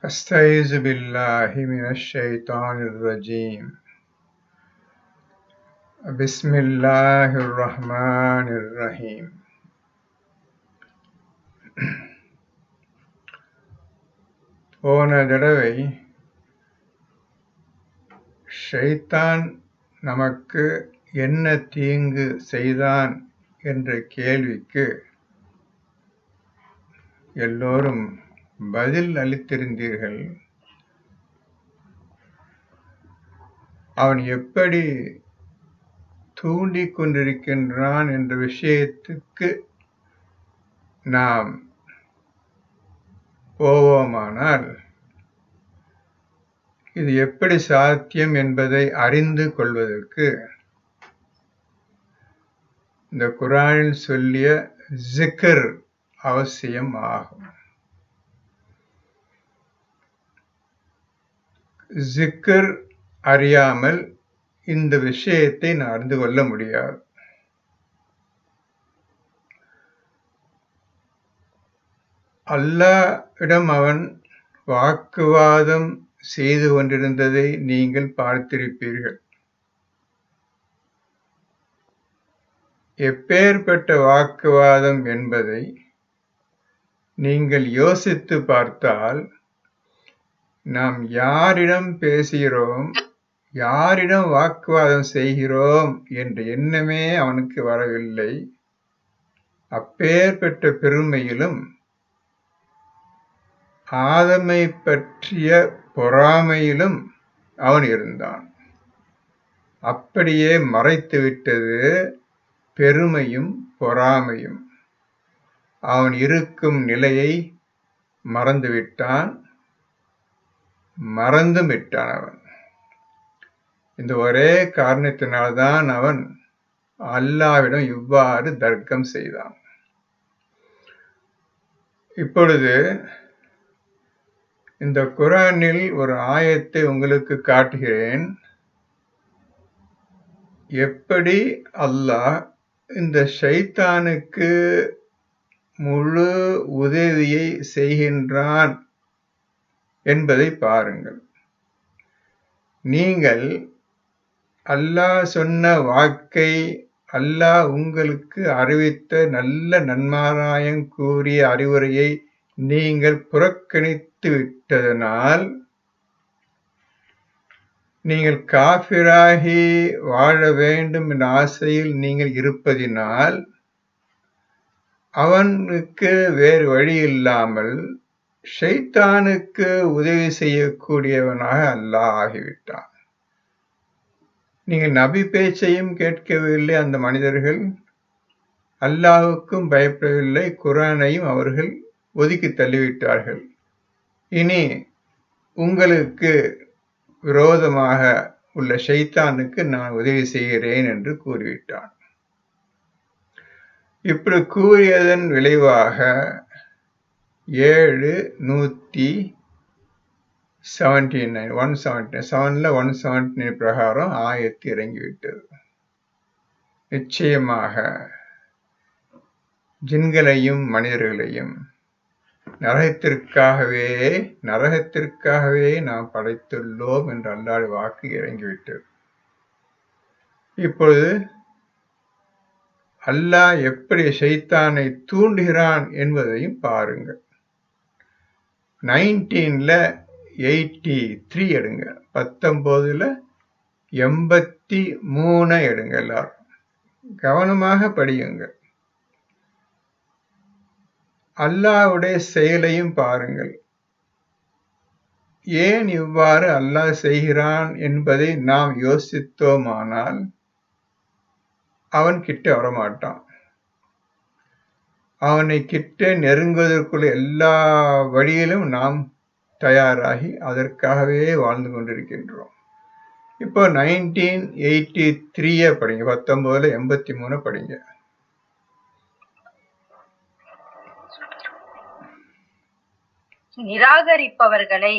أستعيذ بالله من الشيطان الرجيم بسم الله الرحمن الرحيم. போன தடவை ஷைத்தான் நமக்கு என்ன தீங்கு செய்தான் என்ற கேள்விக்கு எல்லோரும் பதில் அளித்திருந்தீர்கள். அவன் எப்படி தூண்டிக் கொண்டிருக்கின்றான் என்ற விஷயத்துக்கு நாம் போவோமானால் இது எப்படி சாத்தியம் என்பதை அறிந்து கொள்வதற்கு இந்த குர்ஆனில் சொல்லிய ஜிக்ர் அவசியம் ஆகும். ஜிக்ர் அறியாமல் இந்த விஷயத்தை நான் அறிந்து கொள்ள முடியாது. அல்லாஹ்விடம் அவன் வாக்குவாதம் செய்து கொண்டிருந்ததை நீங்கள் பார்த்திருப்பீர்கள். எப்பேற்பட்ட வாக்குவாதம் என்பதை நீங்கள் யோசித்து பார்த்தால், நாம் யாரிடம் பேசுகிறோம், யாரிடம் வாக்குவாதம் செய்கிறோம் என்ற எண்ணமே அவனுக்கு வரவில்லை. அப்பேற்பட்ட பெருமையிலும் ஆதமை பற்றிய பொறாமையிலும் அவன் இருந்தான். அப்படியே மறைத்துவிட்டது பெருமையும் பொறாமையும். அவன் இருக்கும் நிலையை மறந்துவிட்டான், மறந்தும் விட்டான் அவன். இந்த ஒரே காரணத்தினால்தான் அவன் அல்லாஹ்விடம் இவ்வாறு தர்க்கம் செய்தான். இப்பொழுது இந்த குர்ஆனில் ஒரு ஆயத்தை உங்களுக்கு காட்டுகிறேன். எப்படி அல்லாஹ் இந்த ஷைத்தானுக்கு முழு உதவியை செய்கின்றான் என்பதை பாருங்கள். நீங்கள் அல்லாஹ் சொன்ன வாக்கை, அல்லாஹ் உங்களுக்கு அறிவித்த நல்ல நன்மாராயம் கூறிய அறிவுரையை நீங்கள் புறக்கணித்து விட்டதனால், நீங்கள் காஃபிராகி வாழ வேண்டும் என்ற ஆசையில் நீங்கள் இருப்பதினால், அவனுக்கு வேறு வழி இல்லாமல் ஷைத்தானுக்கு உதவி செய்யக்கூடியவனாக அல்லாஹ் ஆகிவிட்டான். நீங்கள் நபி பேச்சையும் கேட்கவில்லை அந்த மனிதர்கள், அல்லாஹ்வுக்கும் பயப்படவில்லை, குர்ஆனையும் அவர்கள் ஒதுக்கி தள்ளிவிட்டார்கள். இனி உங்களுக்கு விரோதமாக உள்ள ஷைத்தானுக்கு நான் உதவி செய்கிறேன் என்று கூறிவிட்டான். இப்படி கூறியதன் விளைவாக 179 பிரகாரம் ஆயத்து இறங்கிவிட்டது. நிச்சயமாக ஜின்களையும் மனிதர்களையும் நரகத்திற்காகவே நாம் படைத்துள்ளோம் என்று அல்லாஹ் வாக்கு இறங்கிவிட்டது. இப்பொழுது அல்லாஹ் எப்படி ஷைத்தானை தூண்டுகிறான் என்பதையும் பாருங்கள். 1983 எடுங்க, 1983 எடுங்க. எல்லாரும் கவனமாக படியுங்கள். அல்லாஹ்வுடைய செயலையும் பாருங்கள். ஏன் இவ்வாறு அல்லாஹ் செய்கிறான் என்பதை நாம் யோசித்தோமானால் அவன் கிட்ட வரமாட்டான். அவனை கிட்ட நெருங்குவதற்குள்ள எல்லா வழியிலும் நாம் தயாராகி அதற்காகவே வாழ்ந்து கொண்டிருக்கின்றோம். இப்போ 1983 படிங்க, 1983 படிங்க. நிராகரிப்பவர்களை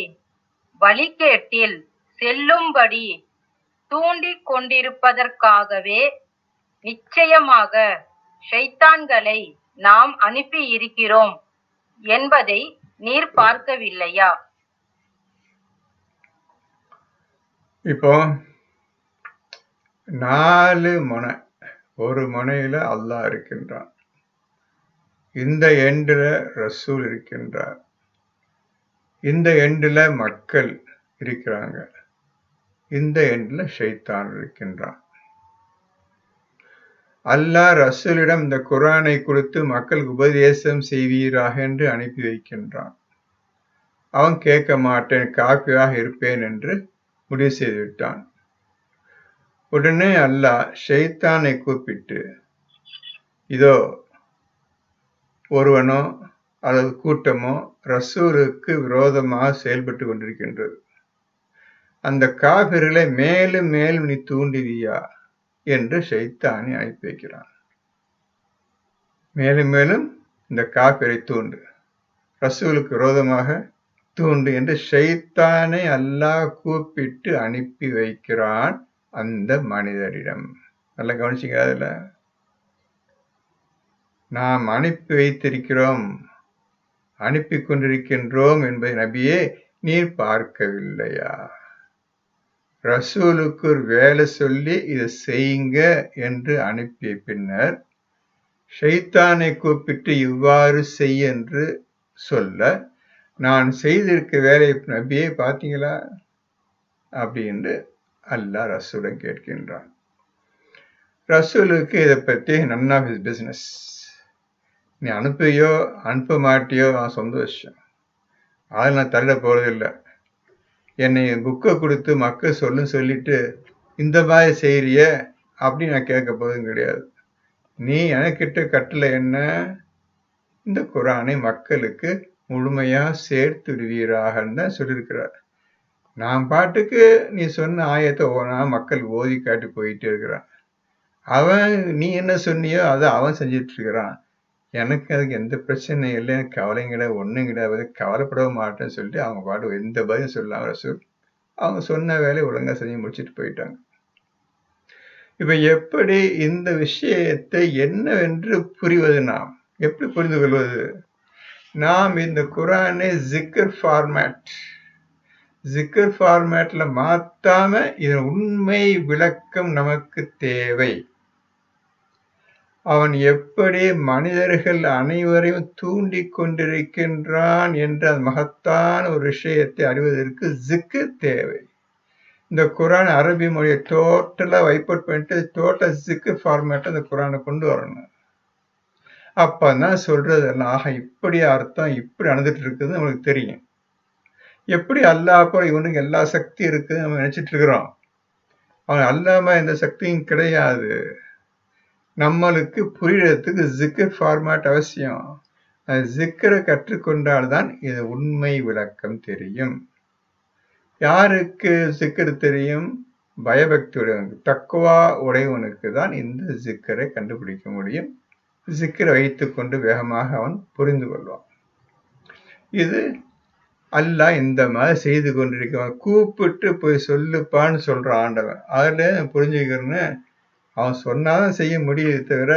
வழிகேட்டில் செல்லும்படி தூண்டிக் கொண்டிருப்பதற்காகவே நிச்சயமாக ஷைத்தான்களை நாம் அனுப்பி இருக்கிறோம் என்பதை நீர் பார்க்கவில்லையா? இப்போ 4 முனை, ஒரு முனையில அல்லாஹ் இருக்கின்றான், இந்த எண்டுல ரசூல் இருக்கின்றார், இந்த எண்டுல மக்கள் இருக்கிறாங்க, இந்த எண்டுல ஷைத்தான் இருக்கின்றான். அல்லாஹ் ரசூலிடம் இந்த குர்ஆனை கொடுத்து மக்களுக்கு உபதேசம் செய்வீராக என்று அனுப்பி வைக்கின்றான். அவன் கேட்க மாட்டேன், காபியாக இருப்பேன் என்று முடிவு செய்து விட்டான். உடனே அல்லாஹ் ஷைத்தானை கூப்பிட்டு, இதோ ஒருவனோ அல்லது கூட்டமோ ரசூலுக்கு விரோதமாக செயல்பட்டு கொண்டிருக்கின்றது, அந்த காபிர்களை மேலும் மேலும் நீ தூண்டுவியா என்று ஷைத்தானை அனுப்பி வைக்கிறான். மேலும் மேலும் இந்த காபிரை தூண்டு, ரசூலுக்கு விரோதமாக தூண்டு என்று ஷைத்தானை அல்லாஹ் கூப்பிட்டு அனுப்பி வைக்கிறான் அந்த மனிதரிடம். நல்லா கவனிச்சிங்க. அதுல நாம் அனுப்பி வைத்திருக்கிறோம், அனுப்பி கொண்டிருக்கின்றோம் என்பதை நபியே நீர் பார்க்கவில்லையா? ரசூலுக்கு ஒரு வேலை சொல்லி இதை செய்யுங்க என்று அனுப்பிய பின்னர் ஷைத்தானை கூப்பிட்டு இவ்வாறு செய் என்று சொல்ல, நான் செய்திருக்க வேலையை நபியே பார்த்தீங்களா அப்படின்னு அல்லாஹ் ரசூலை கேட்கின்றான். ரசூலுக்கு இதை பற்றி நன் ஆஃப் ஹிஸ் பிஸ்னஸ். நீ அனுப்பியோ அனுப்ப மாட்டியோ அவன் சொந்த விஷயம், அதில் நான் தள்ள போறதில்லை. என்னை புக்கை கொடுத்து மக்கள் சொல்லிட்டு இந்த மாதிரி செய்யறிய அப்படின்னு நான் கேட்க போதும் கிடையாது. நீ எனக்கிட்ட கட்டளை என்ன? இந்த குர்ஆனை மக்களுக்கு முழுமையா சேர்த்து விடுவீராகன்னு தான் சொல்லியிருக்கிறார். நான் பாட்டுக்கு நீ சொன்ன ஆயத்தை ஓனா மக்கள் ஓதி காட்டி போயிட்டே இருக்கிறான். அவன் நீ என்ன சொன்னியோ அதை அவன் செஞ்சிட்டு இருக்கிறான். எனக்கு அதுக்கு எந்த பிரச்சனையும் இல்லை, எனக்கு கவலையும் கிடையாது, ஒன்றும் கிடையாது, கவலைப்பட மாட்டேன்னு சொல்லிட்டு அவங்க பாட்டு எந்த பதிலும் சொல்லலாம் ரசூல். அவங்க சொன்ன வேலையை ஒழுங்கா செஞ்சு முடிச்சுட்டு போயிட்டாங்க. இப்ப எப்படி இந்த விஷயத்தை என்னவென்று புரிவது? நாம் எப்படி புரிந்து கொள்வது? நாம் இந்த குர்ஆனை ஜிக்கர் ஃபார்மேட்ல மாத்தாம இதன் உண்மை விளக்கம் நமக்கு தேவை. அவன் எப்படி மனிதர்கள் அனைவரையும் தூண்டி கொண்டிருக்கின்றான் என்ற மகத்தான ஒரு விஷயத்தை அறிவதற்கு ஜிக்கர் தேவை. இந்த குர்ஆன் அரபி மொழியை டோட்டலா வைப் அவுட் பண்ணிட்டு டோட்டல் ஜிக்கர் ஃபார்மேட்டை இந்த குர்ஆனை கொண்டு வரணும். அப்பதான் சொல்றதெல்லாம் ஆக இப்படி அர்த்தம் இப்படி நடந்துட்டு இருக்குதுன்னு நம்மளுக்கு தெரியும். எப்படி அல்லாஹ் போல இவனுக்கு எல்லா சக்தி இருக்குதுன்னு நம்ம நினைச்சிட்டு இருக்கிறோம். அவன் அல்லாம எந்த சக்தியும் கிடையாது. நம்மளுக்கு புரியறதுக்கு ஜிக்கர் ஃபார்மேட் அவசியம். அது ஜிக்கரை கற்றுக்கொண்டால்தான் இது உண்மை விளக்கம் தெரியும். யாருக்கு ஜிக்கர் தெரியும்? பயபக்தி உடையவனுக்கு, தக்குவா உடையவனுக்கு தான் இந்த ஜிக்கரை கண்டுபிடிக்க முடியும். ஜிக்கரை வைத்துக்கொண்டு வேகமாக அவன் புரிந்து கொள்வான். இது அல்லாஹ் இந்த மாதிரி செய்து கொண்டிருக்கவன் கூப்பிட்டு போய் சொல்லுப்பான்னு சொல்ற ஆண்டவன். அதுல புரிஞ்சுக்கிறன்னு அவன் சொன்னாதான் செய்ய முடியுது தவிர,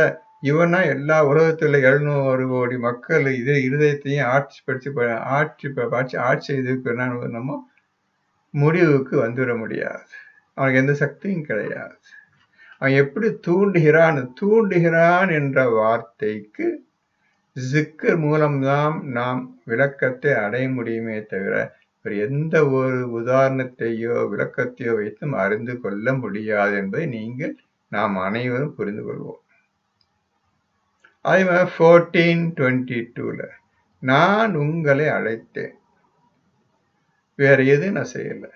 இவனா எல்லா உலகத்துல 700 கோடி மக்கள் இது இருதயத்தையும் ஆட்சி செய்து நம்ம முடிவுக்கு வந்துவிட முடியாது. அவனுக்கு எந்த சக்தியும் கிடையாது. அவன் எப்படி தூண்டுகிறான் என்ற வார்த்தைக்கு ஜிக்கர் மூலம்தான் நாம் விளக்கத்தை அடைய முடியுமே தவிர வேறு எந்த ஒரு உதாரணத்தையோ விளக்கத்தையோ வைத்தும் அறிந்து கொள்ள முடியாது என்பதை நாம் அனைவரும் புரிந்து கொள்வோம். அதே மாதிரி 14:22 நான் உங்களை அழைத்தேன், வேற எதுவும் நான் செய்யல.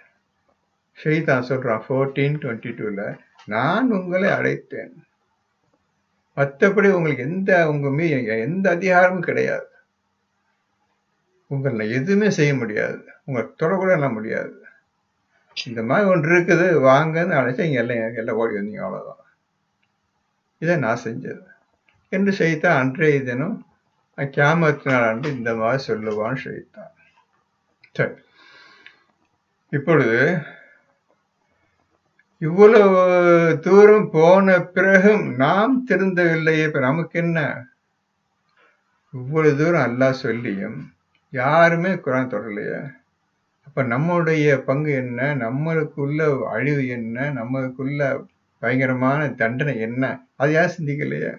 ஷைத்தான் சொல்றான் 14:22 நான் உங்களை அழைத்தேன், மற்றபடி உங்களுக்கு உங்க மீது எந்த அதிகாரமும் கிடையாது, உங்களை எதுவுமே செய்ய முடியாது, உங்களை தொடக்கூட எல்லாம் முடியாது. இந்த மாதிரி ஒன்று இருக்குது, வாங்கன்னு அழைச்சா இங்க எல்லாம் ஓடி வந்தீங்க, அவ்வளவுதான். இதை நான் செஞ்சது என்று ஷைத்தான் அன்றைய தினம் கியாமத் நாள் அன்று இந்த மாதிரி சொல்லுவான் ஷைத்தான். சரி, இப்பொழுது இவ்வளவு தூரம் போன பிறகும் நாம் திருந்தவில்லையே. இப்ப நமக்கு என்ன? இவ்வளவு தூரம் அல்லாஹ் சொல்லியும் யாருமே குர்ஆன் தொடரலையே. அப்ப நம்முடைய பங்கு என்ன, நம்மளுக்குள்ள அழிவு என்ன, நம்மளுக்குள்ள பயங்கரமான தண்டனை என்ன, அது யாரும் சிந்திக்கலையே.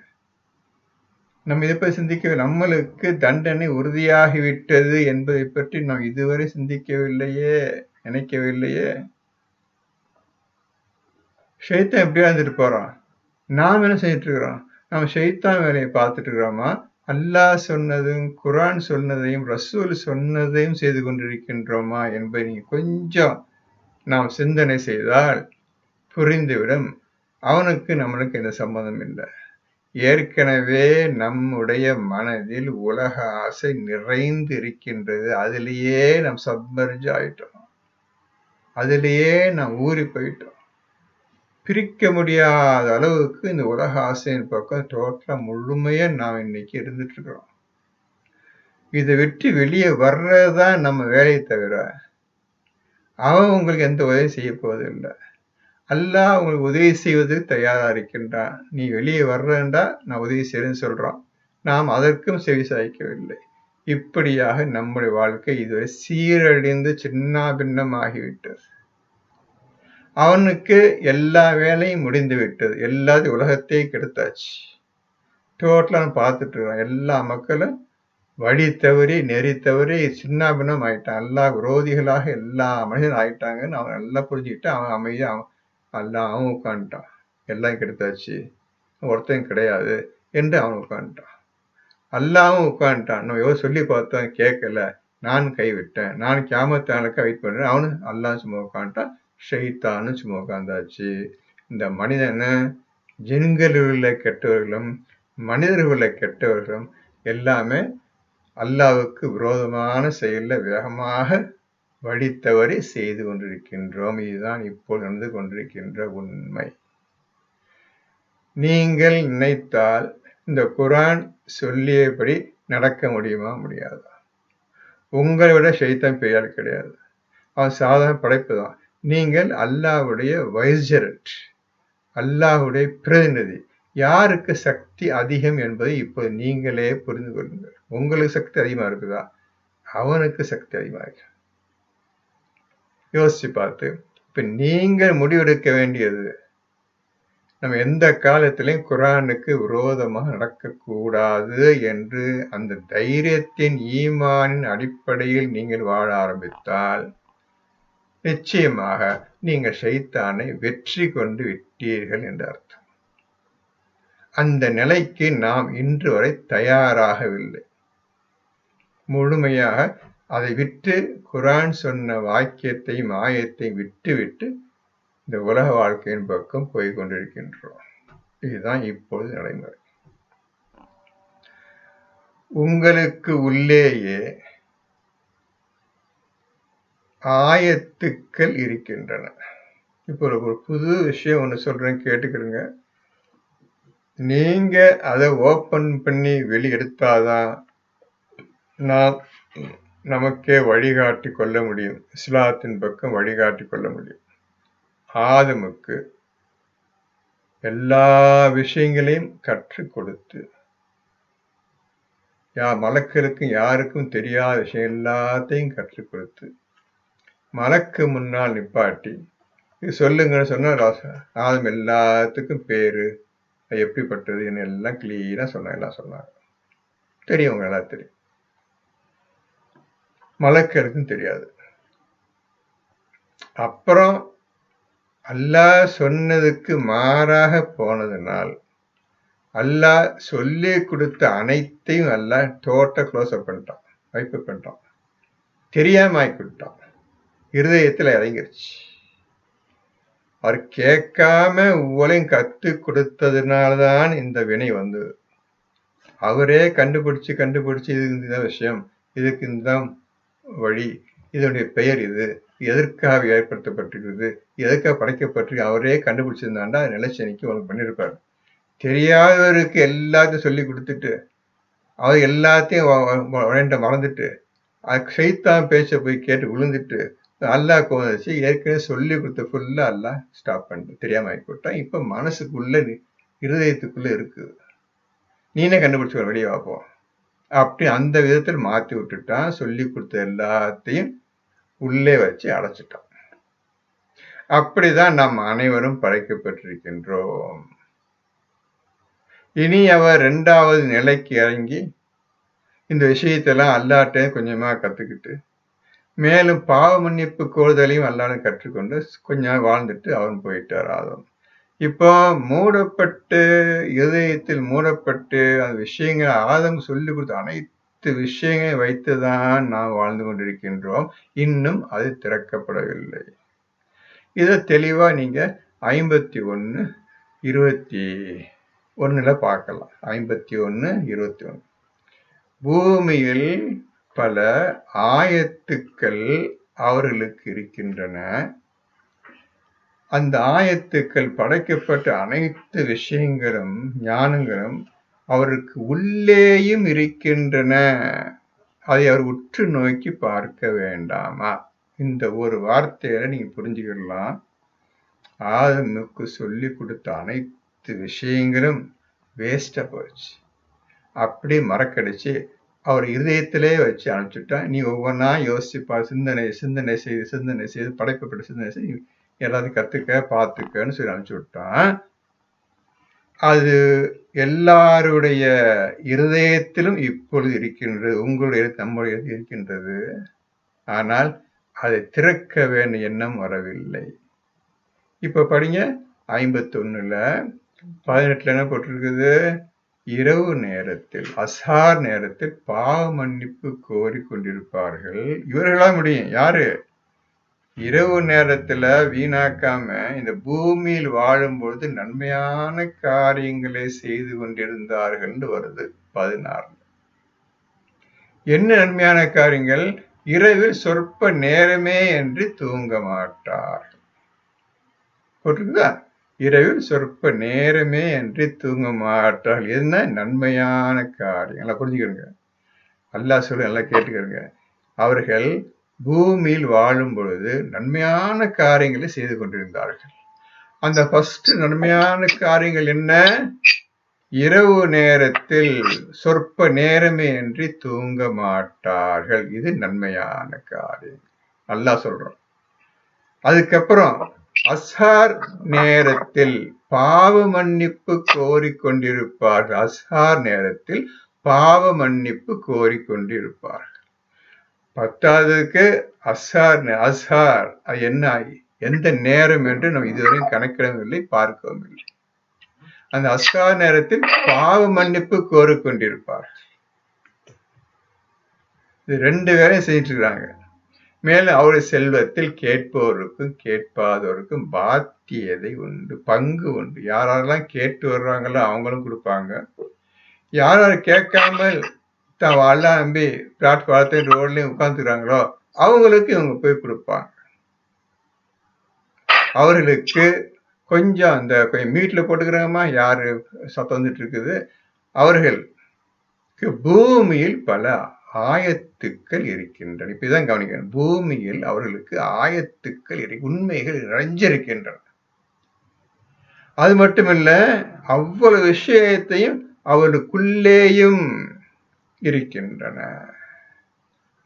நம்ம இதை பற்றி சிந்திக்க, நம்மளுக்கு தண்டனை உறுதியாகிவிட்டது என்பதை பற்றி நாம் இதுவரை சிந்திக்கவில்லையே, நினைக்கவில்லையே. ஷைத்தான் எப்படியா இருந்துட்டு போறான், நாம் என்ன செஞ்சுட்டு இருக்கிறோம்? நம்ம ஷைத்தான் வேலையை பார்த்துட்டு இருக்கிறோமா, அல்லாஹ் சொன்னதும் குர்ஆன் சொன்னதையும் ரசூல் சொன்னதையும் செய்து கொண்டிருக்கின்றோமா என்பதை நீங்க கொஞ்சம் நாம் சிந்தனை செய்தால் புரிந்துவிடும். அவனுக்கு நம்மளுக்கு எந்த சம்பந்தம் இல்லை. ஏற்கனவே நம்முடைய மனதில் உலக ஆசை நிறைந்து இருக்கின்றது. அதிலேயே நாம் சப்மர்ஜ் ஆயிட்டோம், அதிலேயே நாம் ஊறி போயிட்டோம். பிரிக்க முடியாத அளவுக்கு இந்த உலக ஆசையின் பக்கம் டோட்டலா முழுமையா நாம் இன்னைக்கு இருந்துட்டு இருக்கிறோம். இதை விட்டு வெளியே வர்றதுதான் நம்ம வேலையை தவிர அவன் உங்களுக்கு எந்த உதவி செய்ய போவதில்லை. அல்லாஹ் உங்களுக்கு உதவி செய்வதற்கு தயாரா இருக்கின்றான். நீ வெளியே வர்றேன்டா நான் உதவி செய்யறேன்னு சொல்றான். நாம் அதற்கும் செவி சாய்க்கவில்லை. இப்படியாக நம்முடைய வாழ்க்கை இதுவரை சீரழிந்து சின்ன பின்னமாகிவிட்டது. அவனுக்கு எல்லா வேலையும் முடிந்து விட்டது. எல்லாத்தையும் உலகத்தையே கெடுத்தாச்சு. டோட்டலா பார்த்துட்டு இருக்கான். எல்லா மக்களும் வழி தவறி நெறி தவறி சின்ன பின்னம் ஆயிட்டான். எல்லா விரோதிகளாக எல்லா மனிதனும் ஆயிட்டாங்கன்னு அவன் நல்லா புரிஞ்சுக்கிட்டு அவன் அமைதியா அவன் உட்காந்துட்டான். எல்லாம் கெடுத்தாச்சு, ஒருத்தன் கிடையாது என்று அவன் உட்காந்துட்டான். அல்லாவும் உட்காந்துட்டான். நம்ம எவ்வளவு சொல்லி பார்த்தோம், கேட்கல, நான் கைவிட்டேன், நான் கியாமத்தானுக்கு வெயிட் பண்றேன். அவனு அல்லாஹ் சும்மா உட்காந்துட்டான். ஷைத்தானு சும்மா உட்கார்ந்தாச்சு. இந்த மனிதனை ஜின்களில் உள்ள கெட்டவர்களும் மனிதர்கள் உள்ள கெட்டவர்களும் எல்லாமே அல்லாஹ்வுக்கு விரோதமான செயல்ல வேகமாக வழித்தவறி செய்து கொண்டிருக்கின்றோம். இதுதான் இப்போ நடந்து கொண்டிருக்கின்ற உண்மை. நீங்கள் நினைத்தால் இந்த குர்ஆன் சொல்லியபடி நடக்க முடியுமா? முடியாதா? உங்களை விட ஷைத்தான் பெரியாள் கிடையாது. அவன் சாதாரண படைப்பு தான். நீங்கள் அல்லாஹ்வுடைய வைஸ்ஜரண்ட், அல்லாஹ்வுடைய பிரதிநிதி. யாருக்கு சக்தி அதிகம் என்பதை இப்போது நீங்களே புரிந்து கொள்ளுங்கள். உங்களுக்கு சக்தி அதிகமா இருக்குதா? அவனுக்கு சக்தி அதிகமா இருக்கு. யோசிச்சு பார்த்து இப்ப நீங்கள் முடிவெடுக்க வேண்டியது, நம்ம எந்த காலத்திலையும் குர்ஆனுக்கு விரோதமாக நடக்கக்கூடாது என்று அந்த தைரியத்தின் ஈமானின் அடிப்படையில் நீங்கள் வாழ ஆரம்பித்தால் நிச்சயமாக நீங்கள் ஷைத்தானை வெற்றி கொண்டு விட்டீர்கள் என்று அர்த்தம். அந்த நிலைக்கு நாம் இன்று வரை தயாராகவில்லை. முழுமையாக அதை விட்டு குர்ஆன் சொன்ன வாக்கியத்தையும் ஆயத்தையும் விட்டு இந்த உலக வாழ்க்கையின் பக்கம் போய் கொண்டிருக்கின்றோம். இதுதான் இப்பொழுது நடைமுறை. உங்களுக்கு உள்ளேயே ஆயத்துக்கள் இருக்கின்றன. இப்போ ஒரு புது விஷயம் ஒன்று சொல்றேன், கேட்டுக்கிறங்க. நீங்க அதை ஓபன் பண்ணி வெளியெடுத்தாதான் நாம் நமக்கே வழிகாட்டி கொள்ள முடியும், இஸ்லாத்தின் பக்கம் வழிகாட்டி கொள்ள முடியும். ஆதமுக்கு எல்லா விஷயங்களையும் கற்றுக் கொடுத்து, மலக்களுக்கும் யாருக்கும் தெரியாத விஷயம் எல்லாத்தையும் கற்றுக் கொடுத்து, மலக்கு முன்னால் நிப்பாட்டி இது சொல்லுங்கன்னு சொன்னா ஆதம் எல்லாத்துக்கும் பேரு எப்படிப்பட்டது எல்லாம் கிளீனா எல்லாம் சொன்னாங்க. தெரியும், எல்லாம் தெரியும். மலக்களுக்கும் தெரியாது. அப்புறம் அல்லாஹ் சொன்னதுக்கு மாறாக போனதுனால் அல்லாஹ் சொல்லி கொடுத்த அனைத்தையும் அல்லாஹ் டோட்டல் க்ளோஸ் அப் பண்ணிட்டான், வைப்பு பண்ணிட்டான், தெரியாம ஆக்கிவிட்டான். இருதயத்துல இறங்கிருச்சு. அவர் கேட்காம ஒவ்வொன்றையும் கத்து கொடுத்ததுனால்தான் இந்த வினை வந்தது. அவரே கண்டுபிடிச்சு இதுக்கு இந்த விஷயம், இதுக்கு இந்த வழி, இதனுடைய பெயர் இது, எதற்காக ஏற்படுத்தப்பட்டிருக்கிறது, எதற்காக படைக்கப்பட்டிருக்கு, அவரே கண்டுபிடிச்சிருந்தாண்டா நிலைச்சனிக்கு அவனுக்கு பண்ணியிருப்பாரு. தெரியாதவருக்கு எல்லாத்தையும் சொல்லி கொடுத்துட்டு அவர் எல்லாத்தையும் மறந்துட்டு ஷைத்தான் பேச்ச போய் கேட்டு விழுந்துட்டு அல்லாஹ் கோவச்சு ஏற்கனவே சொல்லி கொடுத்த ஃபுல்லா அல்லாஹ் ஸ்டாப் பண்ணிட்டு தெரியாம ஆகிவிட்டான். இப்ப மனசுக்குள்ள இருதயத்துக்குள்ள இருக்குது. நீனே கண்டுபிடிச்சு வெளியே வாப்போம் அப்படி அந்த விதத்தில் மாற்றி விட்டுட்டான். சொல்லி கொடுத்த எல்லாத்தையும் உள்ளே வச்சு அடைச்சிட்டான். அப்படிதான் நாம் அனைவரும் படைக்கப்பட்டிருக்கின்றோம். இனி அவர் 2வது நிலைக்கு இறங்கி இந்த விஷயத்தெல்லாம் அல்லாஹ்ட்ட கொஞ்சமா கத்துக்கிட்டு, மேலும் பாவ மன்னிப்பு கோருதலையும் அல்லாஹ்விடம் கற்றுக்கொண்டு கொஞ்ச நாள் வாழ்ந்துட்டு அவரும் போயிட்டார் ஆதம். இப்போ மூடப்பட்டு, இதயத்தில் மூடப்பட்டு அந்த விஷயங்களை ஆதம் சொல்லிக் கொடுத்த அனைத்து விஷயங்களை வைத்துதான் நாம் வாழ்ந்து கொண்டிருக்கின்றோம். இன்னும் அது திறக்கப்படவில்லை. இதை தெளிவா நீங்க 51:21 பார்க்கலாம். 51:21 பூமியில் பல ஆயத்துக்கள் அவர்களுக்கு இருக்கின்றன. அந்த ஆயத்துக்கள் படைக்கப்பட்ட அனைத்து விஷயங்களும் ஞானங்களும் அவருக்கு உள்ளேயும் இருக்கின்றன. அதை அவர் உற்று நோக்கி பார்க்க வேண்டாமா? இந்த ஒரு வார்த்தையில நீங்க புரிஞ்சுக்கலாம். ஆதமுக்கு சொல்லி கொடுத்த அனைத்து விஷயங்களும் வேஸ்டா போச்சு. அப்படி மறக்கடிச்சு அவர் இதயத்திலே வச்சு அனுப்பிச்சுட்டா. நீ ஒவ்வொன்றா யோசிப்பா, சிந்தனை செய்து படைக்கப்பட்ட சிந்தனை செய்து எல்லாத்தையும் கத்துக்க பார்த்துக்கன்னு சொல்லி அனுப்பிச்சு விட்டான். அது எல்லாருடைய இருதயத்திலும் இப்பொழுது இருக்கின்றது. உங்களுடைய நம்முடைய இருக்கின்றது. ஆனால் அதை திறக்க வேண்டிய எண்ணம் வரவில்லை. இப்ப படிங்க 51:18 என்ன போட்டிருக்குது? இரவு நேரத்தில் அசார் நேரத்தில் பாவ மன்னிப்பு கோரிக்கொண்டிருப்பார்கள். இவர்களா முடியும். யாரு? இரவு நேரத்துல வீணாக்காம இந்த பூமியில் வாழும்பொழுது நன்மையான காரியங்களை செய்து கொண்டிருந்தார்கள் வருது 16. என்ன நன்மையான காரியங்கள்? இரவில் சொற்ப நேரமே என்று தூங்க மாட்டார். போட்டிருக்குதா? இரவில் சொற்ப நேரமே என்று தூங்க மாட்டார்கள். என்ன நன்மையான காரியம்? நல்லா புரிஞ்சுக்கிறங்க. அல்லாஹ் சொல்லி நல்லா கேட்டுக்கிறங்க. அவர்கள் பூமியில் வாழும் பொழுது நன்மையான காரியங்களை செய்து கொண்டிருந்தார்கள். அந்த ஃபர்ஸ்ட் நன்மையான காரியங்கள் என்ன? இரவு நேரத்தில் சொற்ப நேரமே என்று தூங்க மாட்டார்கள். இது நன்மையான காரியம் அல்லாஹ் சொல்றோம். அதுக்கப்புறம் அஸ்ஹார் நேரத்தில் பாவ மன்னிப்பு கோரிக்கொண்டிருப்பார்கள். அஸ்ஹார் நேரத்தில் பாவ மன்னிப்பு கோரிக்கொண்டிருப்பார்கள். 10வதுக்கு அஸ்ஹார் என்ன, எந்த நேரம் என்று நம்ம இதுவரை கணக்கிடவில்லை, பார்க்கவும் இல்லை. அந்த அஸ்ஹார் நேரத்தில் பாவ மன்னிப்பு கோரிக்கொண்டிருப்பார்கள். இது 2 வேலையும் செஞ்சுட்டு இருக்கிறாங்க. மேலும் அவருடைய செல்வத்தில் கேட்பவருக்கும் கேட்பாதவருக்கும் பாத்தியதை உண்டு, பங்கு உண்டு. யாரெல்லாம் கேட்டு வர்றாங்களோ அவங்களும் கொடுப்பாங்க. யார் கேட்காமல் வாழலாம் நம்பி பிளாட்ஃபாரத்தையும் ரோட்லயும் உட்கார்ந்துக்கிறாங்களோ அவங்களுக்கு இவங்க போய் கொடுப்பாங்க. அவர்களுக்கு கொஞ்சம் அந்த கொஞ்சம் மீட்ல போட்டுக்கிறாங்கம்மா, யாரு சத்தம் வந்துட்டு இருக்குது, அவர்களுக்கு பூமியில் பல ஆயத்துக்கள் இருக்கின்றன. இப்பதான் கவனிக்கணும். பூமியில் அவர்களுக்கு ஆயத்துக்கள் உண்மைகள் நிறைஞ்சிருக்கின்றன. அது மட்டுமல்ல, அவ்வளவு விஷயத்தையும் அவர்களுக்குள்ளேயும் இருக்கின்றன.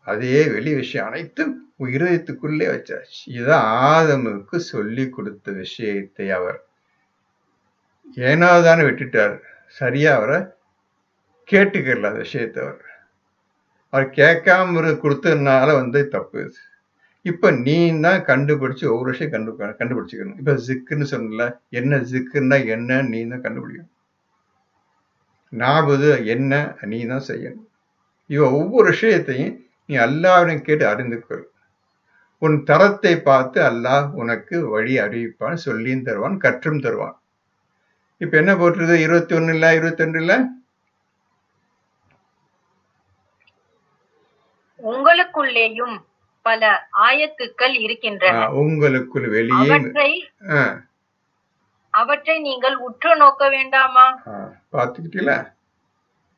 அதே வெளி விஷயம் அனைத்தும் இருதயத்துக்குள்ளே வச்சாச்சு. இதுதான் ஆதமுக்கு சொல்லி கொடுத்த விஷயத்தை அவர் ஏனாதானே விட்டுட்டார். சரியா அவரை கேட்டுக்கல. அந்த விஷயத்தை அவர் கேட்காம கொடுத்ததுனால தப்பு. இப்ப நீ தான் கண்டுபிடிச்சு ஒவ்வொரு விஷயம் கண்டுபிடிச்சுக்கணும். இப்ப ஜிக்குன்னு சொன்னல, என்ன ஜிக்குன்னா என்ன நீ தான் கண்டுபிடிக்கணும். நாபது என்ன நீ தான் செய்யணும். ஒவ்வொரு விஷயத்தையும் நீ அல்லாஹ்விடம் கேட்டு அறிந்து கொள். உன் தரத்தை பார்த்து அல்லாஹ் உனக்கு வழி அறிவிப்பான், சொல்லியும் தருவான், கற்றும் தருவான். இப்ப என்ன போட்டுருது? 21 22 உங்களுக்குள்ளேயும் பல ஆயத்துக்கள் இருக்கின்றன. உங்களுக்குள் வெளியே அவற்றை நீங்கள் உற்று நோக்க வேண்டாமா? பார்த்துக்கிட்டீங்களா?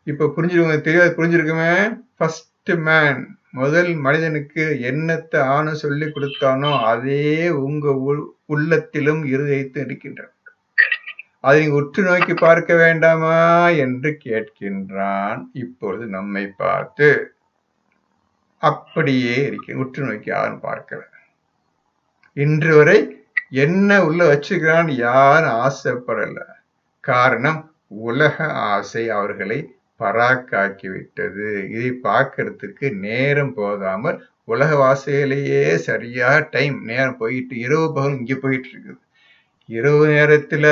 இப்ப புரிஞ்சிருக்குமே. ஃபர்ஸ்ட் மேன், முதல் மனிதனுக்கு என்னத்தை ஆணும் சொல்லி கொடுத்தானோ அதே உங்க உள்ளத்திலும் இருதயத்தில் இருக்கின்றன. அதை நீங்க உற்று நோக்கி பார்க்க வேண்டாமா என்று கேட்கின்றான் இப்பொழுது நம்மை பார்த்து. அப்படியே இருக்கு. உற்று நோக்கி யாரும் பார்க்கல. இன்று வரை என்ன உள்ள வச்சுக்கிறான்னு யாரும் ஆசைப்படல. காரணம், உலக ஆசை அவர்களை பராக்காக்கி விட்டது. இதை பார்க்கறதுக்கு நேரம் போதாமல் உலக வாசையிலேயே சரியா நேரம் போயிட்டு, இரவு பகல் இங்க போயிட்டு இருக்குது. இரவு நேரத்துல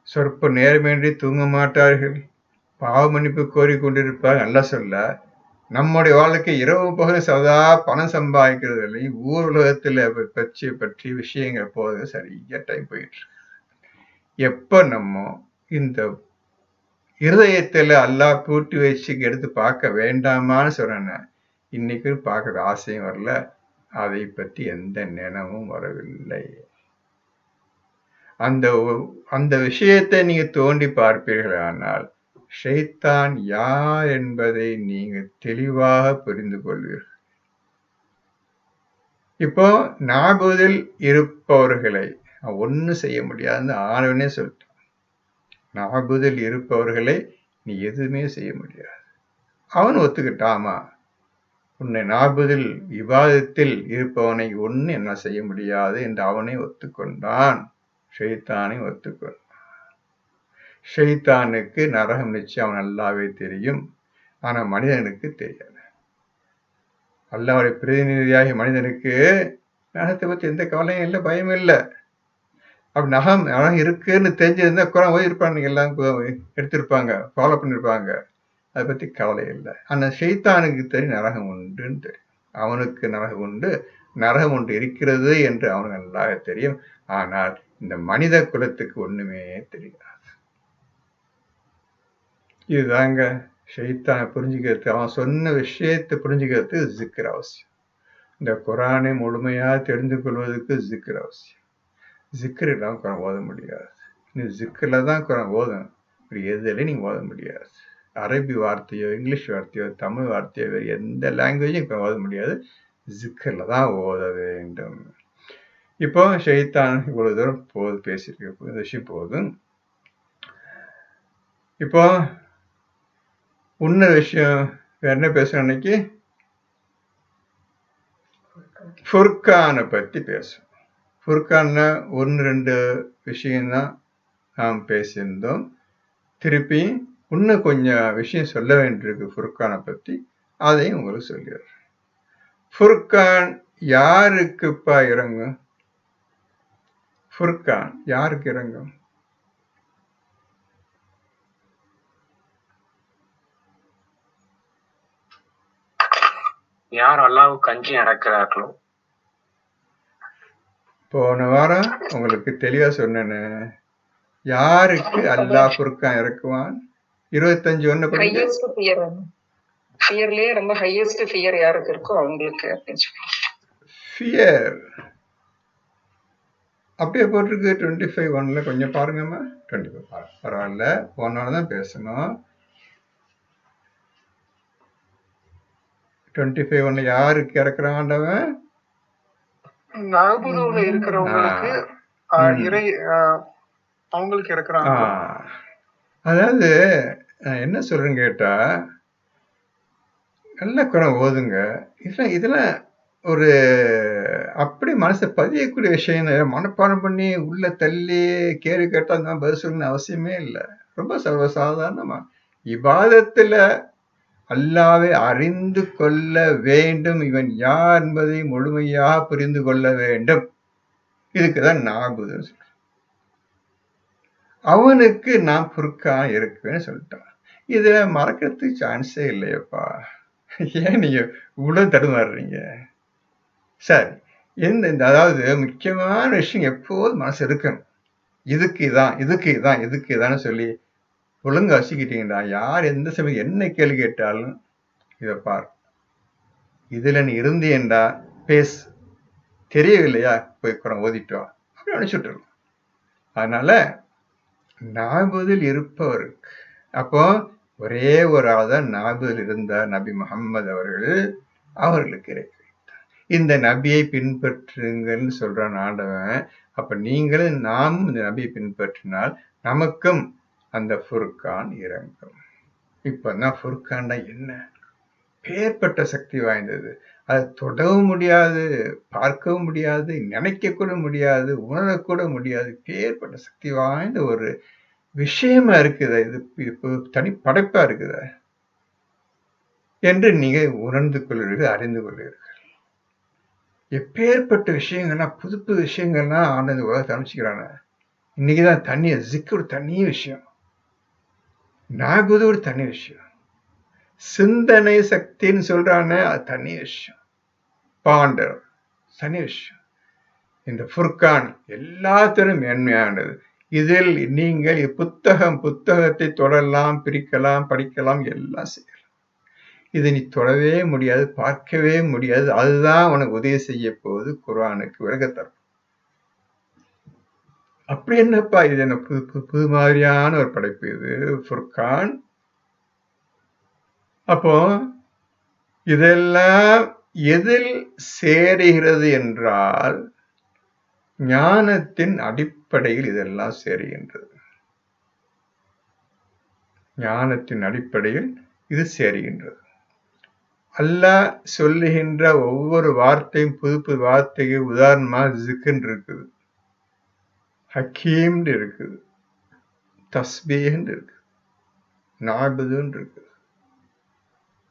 சொற்ப நேரமின்றி தூங்க மாட்டார்கள், பாவ மன்னிப்பு கோரிக்கொண்டிருப்பார். நல்லா சொல்ல, நம்முடைய வாழ்க்கை இரவு பகல் சதா பணம் சம்பாதிக்கிறதுலையும் ஊர் உலகத்துல பற்றி விஷயங்கள் போது சரியா டைம் போயிட்டு இருக்கு. எப்ப நம்ம இந்த இருதயத்துல அல்லாஹ் பூட்டி வச்சு எடுத்து பார்க்க வேண்டாமான்னு சொன்னேன், இன்னைக்கு பார்க்கற ஆசையும் வரல, அதை பற்றி எந்த நினைவும் வரவில்லை. அந்த விஷயத்தை நீங்க தோண்டி பார்ப்பீர்களானால் ஷைத்தான் யார் என்பதை நீங்க தெளிவாக புரிந்து கொள்வீர்கள். இப்போ நாபுதில் இருப்பவர்களை ஒன்னும் செய்ய முடியாதுன்னு ஆனவனே சொல்லிட்டான். நாபுதில் இருப்பவர்களை நீ எதுவுமே செய்ய முடியாது. அவன் ஒத்துக்கிட்டாமா, உன்னை நாபுதில் விவாதத்தில் இருப்பவனை ஒன்னு என்ன செய்ய முடியாது என்று அவனை ஒத்துக்கொண்டான். ஷைத்தானை ஒத்துக்கொண்டான். ஷைத்தானுக்கு நரகம் நிச்சயம் அவன் நல்லாவே தெரியும், ஆனா மனிதனுக்கு தெரியாது. அல்லாஹ்வுடைய பிரதிநிதியாகிய மனிதனுக்கு நரகத்தை பத்தி எந்த கவலையும் இல்லை, பயமும் இல்லை. அப்படி நரகம் இருக்குன்னு தெரிஞ்சிருந்தா குரான் ஓதிருப்பாங்க, எல்லாம் எடுத்திருப்பாங்க, ஃபாலோ பண்ணிருப்பாங்க. அதை பத்தி கவலை இல்லை. ஆனா ஷைத்தானுக்கு தெரியும் நரகம் உண்டுன்னு தெரியும். அவனுக்கு நரகம் உண்டு, நரகம் ஒன்று இருக்கிறது என்று அவனுக்கு நல்லாக தெரியும். ஆனால் இந்த மனித குலத்துக்கு ஒண்ணுமே தெரியாது. இதுதாங்க ஷைத்தானை புரிஞ்சுக்கிறது, அவன் சொன்ன விஷயத்தை புரிஞ்சுக்கிறதுக்கு ஜிக்ர் அவசியம். இந்த குரானை முழுமையா தெரிந்து கொள்வதற்கு ஜிக்ர் அவசியம். ஜிக்ர் இல்லாம குரான் ஓத முடியாது. நீ ஜிக்ரில தான் குரான் ஓதணும், இப்படி எதுலையும் நீங்க ஓத முடியாது. அரபி வார்த்தையோ இங்கிலீஷ் வார்த்தையோ தமிழ் வார்த்தையோ வேறு எந்த லாங்குவேஜும் இப்போ ஓத முடியாது, ஜிக்ரில் தான் ஓத வேண்டும். இப்போ ஷைத்தான் இவ்வளவு தூரம் பேசியிருக்க இந்த விஷயம் போதும். இப்போ இன்னொரு விஷயம் வேற என்ன பேசுறோம் அன்னைக்கு, ஃபுர்கானை பத்தி பேசும். ஃபுர்கான்னா 1-2 விஷயம்தான் நாம் பேசியிருந்தோம். திருப்பி இன்னும் கொஞ்சம் விஷயம் சொல்ல வேண்டியிருக்கு ஃபுர்கானை பத்தி, அதையும் உங்களுக்கு சொல்லிடுறேன். ஃபுர்கான் யாருக்குப்பா இறங்கும்? ஃபுர்கான் யாருக்கு இறங்கும்? யார் அல்லாஹ்வுக்கு அஞ்சி நடக்கிறார்களோ. போன வாரம் உங்களுக்கு தெளிவா சொன்னேன்னு, யாருக்கு அல்லாஹ் ஃபுர்கான் இறக்குவான்? 25:1 படிங்க. ஃபியர்லயே ரொம்ப ஹையஸ்ட் ஃபியர் யாருக்கு இருக்கோ அவங்களுக்கு அப்படின்னு சொல்லுவாங்க. ஃபியர் அப்படியே போட்டிருக்கு 25:1 கொஞ்சம் பாருங்கம்மா. 25 பரவாயில்ல, போன தான் பேசணும். 25:1 யாருக்கு இறக்குறான் ஆண்டவன்? நாபுதுல இருக்கிறவங்களுக்கு அவங்களுக்கு இறக்குறாங்க. அதாவது என்ன சொல்றேன்னு கேட்டா, நல்ல குரான் ஓதுங்க. இதெல்லாம் ஒரு அப்படி மனசை பதியக்கூடிய விஷயம். மனப்பாடம் பண்ணி உள்ள தள்ளி கேள்வி கேட்டா அந்த பதில் சொல்லணும்னு அவசியமே இல்லை. ரொம்ப சர்வசாதாரணமா இபாதத்துல அல்லாஹ்வை அறிந்து கொள்ள வேண்டும், இவன் யார் என்பதை முழுமையாக புரிந்து கொள்ள வேண்டும். இதுக்குதான் நாபுது. அவனுக்கு நான் ஃபுர்கான் இருக்குன்னு சொல்லிட்டான். இதுல மறக்கிறதுக்கு சான்ஸே இல்லையப்பா. ஏன் நீங்க இவ்வளவு தடுமாறுறீங்க? சரி, அதாவது முக்கியமான விஷயம் எப்போதும் மனசு இருக்கணும். இதுக்கு இதான்னு சொல்லி ஒழுங்கு வசிக்கிட்டீங்கடா. யார் எந்த சமயம் என்ன கேள்வி கேட்டாலும் இதை பார், இதுல நீ இருந்தேன்டா பேசு, தெரியவில்லையா போய் குரான் ஓதிட்டு வா, அப்படி அனுப்பிச்சுட்டுருலாம். அதனால நாபுதில் இருப்பவருக்கு, அப்போ ஒரே ஒரு ஆள்தான் நாபுதில் இருந்தார், நபி முகம்மது அவர்களுக்கு இறக்கி வைத்தார். இந்த நபியை பின்பற்றுங்கள்னு சொல்றான் ஆண்டவன். அப்ப நீங்களும் நாமும் இந்த நபியை பின்பற்றினால் நமக்கும் அந்த ஃபுர்கான் இறங்கும். இப்பதான் ஃபுர்கான்டா என்ன? எப்பேற்பட்ட சக்தி வாய்ந்தது. அதை தொடவும் முடியாது, பார்க்கவும் முடியாது, நினைக்க கூட முடியாது, உணரக்கூட முடியாது. எப்பேற்பட்ட சக்தி வாய்ந்த ஒரு விஷயமா இருக்குது. இது இப்போ தனி படைப்பா இருக்குது என்று நீங்க உணர்ந்து கொள்வீர்கள், அறிந்து கொள்வீர்கள். எப்பேற்பட்ட விஷயங்கள்லாம், புது புது விஷயங்கள்லாம் ஆனந்த உலகத்தை அமைச்சுக்கிறாங்க. இன்னைக்குதான் தண்ணி ஜிக்ர் ஒரு தனி விஷயம், நாகுது ஒரு தனி விஷயம், சிந்தனை சக்தின்னு சொல்றானே அது தனி விஷயம், பாண்டர் தனி விஷயம். இந்த ஃபுர்கான் எல்லாத்திலும் மேன்மையானது. இதில் நீங்கள் புத்தகத்தை தொடரலாம், பிரிக்கலாம், படிக்கலாம், எல்லாம் செய்யலாம். இதை நீ தொடவே முடியாது, பார்க்கவே முடியாது. அதுதான் உனக்கு உதவி செய்ய போகுது குர்ஆனுக்கு விளக்கத்தரும். அப்படி என்னப்பா இது, என்ன புது மாதிரியான ஒரு படைப்பு இது ஃபுர்கான். அப்போ இதெல்லாம் எதில் சேருகிறது என்றால் ஞானத்தின் அடிப்படையில் இதெல்லாம் சேருகின்றது. ஞானத்தின் அடிப்படையில் இது சேருகின்றது. அல்லாஹ் சொல்லுகின்ற ஒவ்வொரு வார்த்தையும் புது புது வார்த்தைக்கு உதாரணமா ஜிக்ர் இருக்குது, ஹக்கீம் இருக்குது, தஸ்பீஹ் இருக்கு, நாபுதுன்னு இருக்கு,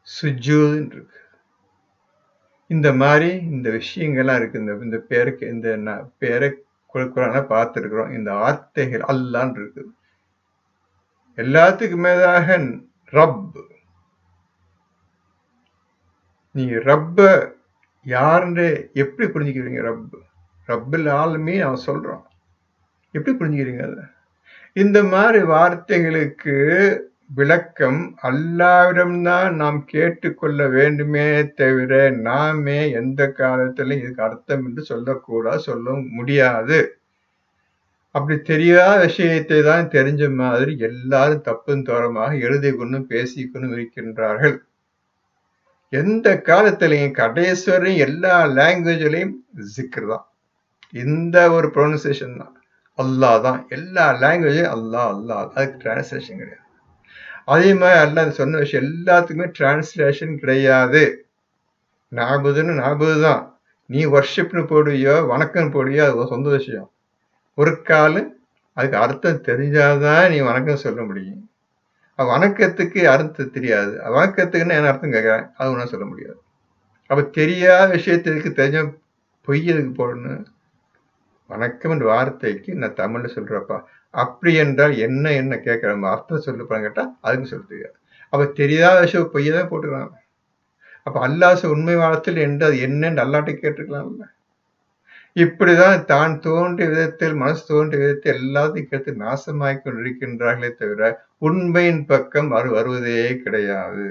சுஜூதுன்னு இருக்கு. இந்த மாதிரி இந்த விஷயங்கள்லாம் இருக்கு. இந்த பேருக்கு இந்த பேரை குரான்ல பார்த்துருக்கிறோம். இந்த வார்த்தைகள் அல்லான்னு இருக்குது. எல்லாத்துக்கும் மேலாக ரப். நீங்க ரப்ப யாருன்னு எப்படி புரிஞ்சுக்கிறீங்க? ரப்பில் ஆளுமே அவன் சொல்றான். எப்படி புரிஞ்சுக்கிறீங்க அதை? இந்த மாதிரி வார்த்தைகளுக்கு விளக்கம் அல்லாவிடம்தான் நாம் கேட்டுக்கொள்ள வேண்டுமே தவிர நாமே எந்த காலத்திலும் இதுக்கு அர்த்தம் என்று சொல்லக்கூடாது, சொல்ல முடியாது. அப்படி தெரியாத விஷயத்தை தான் தெரிஞ்ச மாதிரி எல்லாரும் தப்பும் தோரமாக எழுதி கொண்டும் பேசிக்கொண்டும் இருக்கின்றார்கள். எந்த காலத்திலையும் கடைசிவரையும் எல்லா லாங்குவேஜ்லையும் ஜிக்ர் தான், இந்த ஒரு ப்ரொனன்சியேஷன் தான், அல்லாஹ் தான். எல்லா லாங்குவேஜும் அல்லாஹ் அல்லாஹ், அதுக்கு டிரான்ஸ்லேஷன் கிடையாது. அதே மாதிரி அல்லாஹ் சொன்ன விஷயம் எல்லாத்துக்குமே டிரான்ஸ்லேஷன் கிடையாது. நாபுதுன்னு நாபுது தான். நீ வர்ஷிப்னு போடுவியோ வணக்கம் போடுவியோ அது சொந்த விஷயம். ஒரு காலு அதுக்கு அர்த்தம் தெரிஞ்சாதான் நீ வணக்கம் சொல்ல முடியும். வணக்கத்துக்கு அர்த்தம் தெரியாது, வணக்கத்துக்குன்னு என்ன அர்த்தம் கேட்கறேன், அது ஒன்றும் சொல்ல முடியாது. அப்ப தெரியாத விஷயத்துக்கு தெரிஞ்ச பொய் எதுக்கு போடணும்? வணக்கம் என்ற வார்த்தைக்கு நான் தமிழ்ல சொல்றப்பா, அப்படி என்றால் என்ன கேட்கற அர்த்தம் சொல்லுப்பான்னு கேட்டா அதுக்கு சொல்ல தெரியாது. அப்ப தெரியாத விஷயம் பொய்யை தான் போட்டுக்கிறாங்க. அப்ப அல்லாஹ் உண்மை வாழத்தில் என்று அது என்னன்னு அல்லாட்ட கேட்டுக்கலாம்ல. இப்படிதான் தான் தோன்றிய விதத்தில், மனசு தோன்றிய விதத்தில் எல்லாத்தையும் கேட்டு நாசமாய் கொண்டிருக்கின்றார்களே தவிர உண்மையின் பக்கம் வருவதே கிடையாது.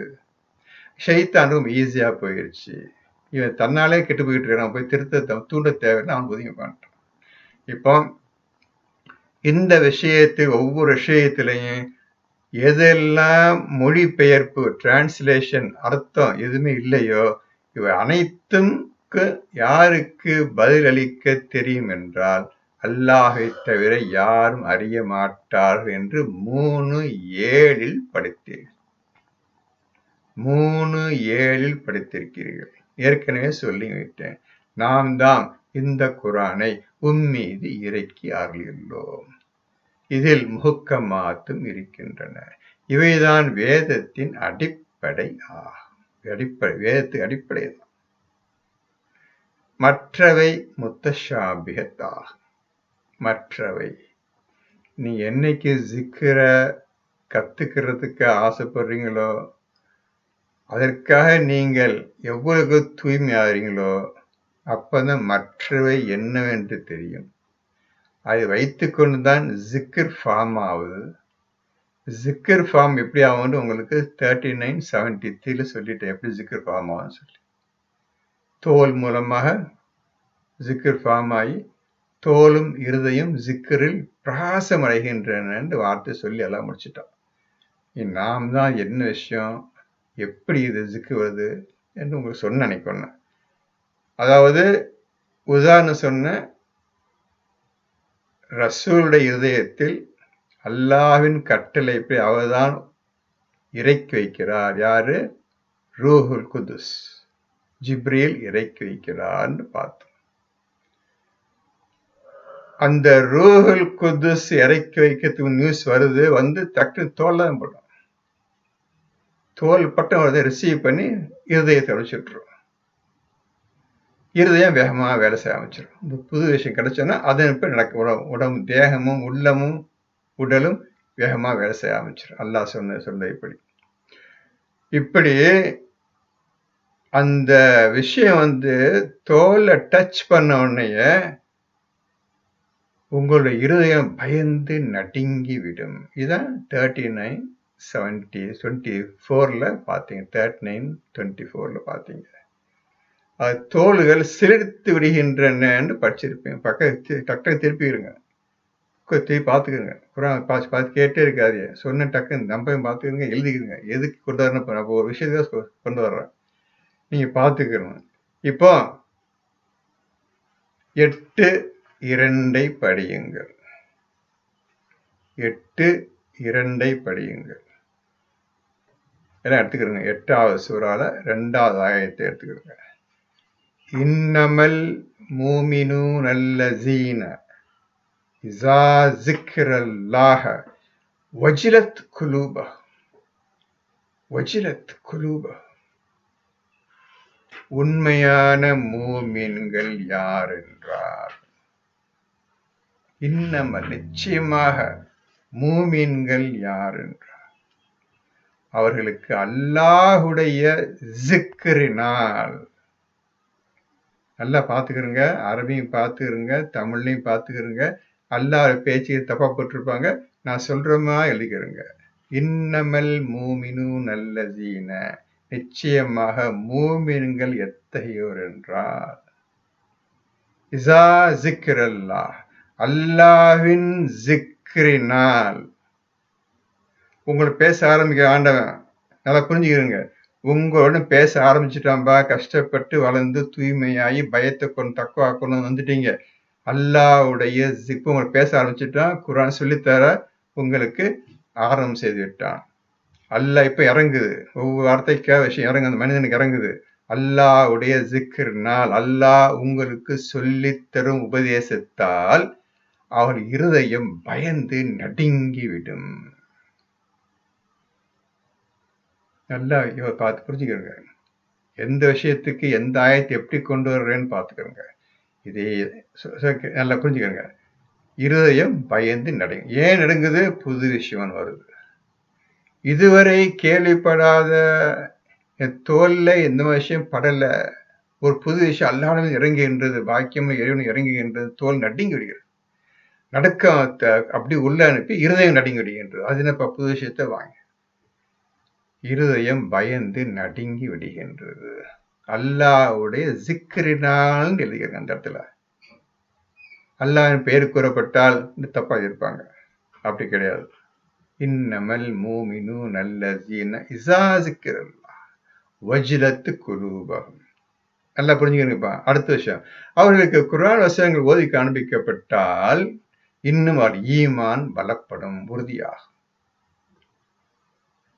ஷைத்தானும் ஈஸியா போயிருச்சு. இவன் தன்னாலே கெட்டு போயிட்டு இருக்கான், போய் திருத்த தூண்ட தேவைன்னு அவன் ஒதுங்கி பண்ணிட்டான். இப்போ இந்த விஷயத்தில் ஒவ்வொரு விஷயத்திலையும் எதெல்லாம் மொழிபெயர்ப்பு டிரான்ஸ்லேஷன் அர்த்தம் எதுவுமே இல்லையோ இவை அனைத்தும் யாருக்கு பதிலளிக்க தெரியும் என்றால் அல்லாஹை தவிர யாரும் அறிய மாட்டார்கள் என்று 3:7 படித்தீர்கள். 3:7 படித்திருக்கிறீர்கள். ஏற்கனவே சொல்லி வைத்தேன். நாம் தான் இந்த குரானை மீது இறக்கி அருளியுள்ளோம். இதில் முஹக்கமாத்தும் இருக்கின்றன. இவைதான் வேதத்தின் அடிப்படை ஆகும். வேதத்துக்கு அடிப்படை தான். மற்றவை முத்தஷாபிஹத்தாகும். மற்றவை நீ என்னைக்கு ஜிக்ர கத்துக்கிறதுக்கு ஆசைப்படுறீங்களோ, அதற்காக நீங்கள் எவ்வளவு தூய்மையாகிறீங்களோ அப்பதான் மற்றவை என்னவென்று தெரியும். அதை வைத்துக்கொண்டு தான் ஜிக்ர் ஃபார்ம் ஆகுது. ஜிக்ர் ஃபார்ம் எப்படி ஆகும்னு உங்களுக்கு 3973 சொல்லிட்டேன், எப்படி ஜிக்ர் ஃபார்ம் ஆகும்னு சொல்லி. தோல் மூலமாக ஜிக்ர் ஃபார்ம் ஆகி தோலும் இருதயம் ஜிக்கரில் பிரகாசம் அடைகின்றன என்று வார்த்தை சொல்லி எல்லாம் முடிச்சிட்டோம். நாம் தான் என்ன விஷயம், எப்படி இது ஜிக்கு வருது என்று உங்களுக்கு சொன்ன நினைக்கணும். அதாவது உதாரணம் சொன்ன, ரசூலுடைய இருதயத்தில் அல்லாஹ்வின் கட்டளை எப்படி அவர்தான் இறக்கி வைக்கிறார். யாரு? ரூஹுல் குதுஸ், ஜிப்ரீல் இறக்கி வைக்கிறான்னு பார்த்தோம். அந்த ரூஹுல் குதுஸ் இறக்கி வைக்கிறதுக்கு நியூஸ் வருது, வந்து டக்கு தோல் தான் போடும். தோல் பட்டம் வருதை ரிசீவ் பண்ணி இருதயத்தை அடிச்சுட்ரும். இருதயம் வேகமாக வேலை செய்ய ஆரம்பிச்சிடும். இந்த புது விஷயம் கிடைச்சோன்னா அதன் இப்போ நடக்க உடம்பு தேகமும் உள்ளமும் உடலும் வேகமாக வேலை செய்ய ஆரம்பிச்சிடும். அல்லாஹ் சொன்ன இப்படி அந்த விஷயம் வந்து தோலை டச் பண்ண உடனேயே உங்களுடைய இருதயம் பயந்து நடுங்கி விடும். இதுதான் 39:24 பார்த்தீங்க. 39:24 பார்த்தீங்க. அது தோள்கள் சிலிர்த்து விடுகின்றன படிச்சிருப்பேன். டக்குன்னு திருப்பிடுங்க, திருப்பி பார்த்துக்குங்க. குரான் பார்த்து கேட்டே இருக்காது. சொன்ன டக்குன்னு நம்பையும் பார்த்துக்குங்க, எழுதிக்குங்க. எதுக்கு கொண்டு வரணும்? இப்போ ஒரு விஷயத்துக்கு கொண்டு வர்றேன், நீங்க பார்த்துக்கணும். இப்போ 8:2 படியுங்கள். 8:2 படியுங்கள். எல்லாம் எடுத்துக்கிறோங்க. 8வது சூறால 2வது ஆயத்தை எடுத்துக்கிறோங்க. இன்னமல் மூமினூன அல்லஸீன இஸா ஸிக்ரல்லாஹ வஜிலத் குலூபஹும். உண்மையான மூமின்கள் யார் என்றார், இன்னமல் நிச்சயமாக மூமின்கள் யார் என்றார், அவர்களுக்கு அல்லாஹுடைய ஜிக்ரினால், நல்லா பார்த்துக்கிறங்க, அரபியும் பார்த்துக்கிறங்க, தமிழ்லையும் பார்த்துக்கிறங்க. அல்லாஹ் பேச்சு தப்பா போட்டிருப்பாங்க, நான் சொல்றமா எழுதிக்கிறங்க. இன்னமல் மூமினூன் அல்லஸீன, நிச்சயமாக மூமின்கள் எத்தகையோர் என்றால், இஸா ஸிக்ரல்லாஹ், அல்லாஹ்வின் ஜிக்ரினால். உங்களை பேச ஆரம்பிக்க ஆண்டவன், நல்லா புரிஞ்சுக்கிறங்க, உங்களோட பேச ஆரம்பிச்சுட்டான்பா, கஷ்டப்பட்டு வளர்ந்து தூய்மையாகி பயத்தை கொண்டு தக்குவா கொண்டு வந்துட்டீங்க. அல்லாஹ்வுடைய ஜிக் உங்களை பேச ஆரம்பிச்சுட்டான். குர்ஆன் சொல்லித்தர உங்களுக்கு ஆரம்பம் செய்து விட்டான். அல்லாஹ் இப்ப இறங்குது, ஒவ்வொரு வார்த்தைக்காக விஷயம் இறங்கு, அந்த மனிதனுக்கு இறங்குது. அல்லாஹ்வுடைய ஜிக்ரினால், அல்லாஹ் உங்களுக்கு சொல்லித்தரும் உபதேசத்தால் அவர் இருதயம் பயந்து நடுங்கிவிடும். நல்லா பார்த்து புரிஞ்சுக்கிறங்க. எந்த விஷயத்துக்கு எந்த ஆயத்தை எப்படி கொண்டு வர்றேன்னு பார்த்துக்கிறங்க. இதே நல்லா புரிஞ்சுக்கிறங்க. இருதயம் பயந்து நடுங்க. ஏன் நடுங்குது? புது விஷயம் வருது. இதுவரை கேள்விப்படாத தோல்ல எந்த விஷயம் படல, ஒரு புது விஷயம் அல்லாஹ்விடம் இறங்குகின்றது, பாக்கியம் இறைவன் இறங்குகின்றது, தோல் நடுங்கி விடுகிறது. நடுக்கத்தை அப்படி உள்ள அனுப்பி இருதயம் நடுங்கி விடுகின்றது. அது என்னப்பா புது விஷயத்தை வாங்க, இருதயம் பயந்து நடுங்கி விடுகின்றது. அல்லாஹ்வுடைய ஜிக்ரினால் எழுதுகிறாங்க. அந்த இடத்துல அல்லாஹ்வின் பெயர் கூறப்பட்டால் தப்பா இருப்பாங்க, அப்படி கிடையாது. இன்னமல் மூமினூன அல்லஸீன இஸா ஸிக்ரல்லாஹ் வஜிலத் குலூபஹும். நல்லா புரிஞ்சுக்கணுங்கப்பா. அடுத்த விஷயம், அவர்களுக்கு குர்ஆன் வசனங்கள் ஓதி காண்பிக்கப்பட்டால் இன்னும் அவர் ஈமான் பலப்படும், உறுதியாகும்.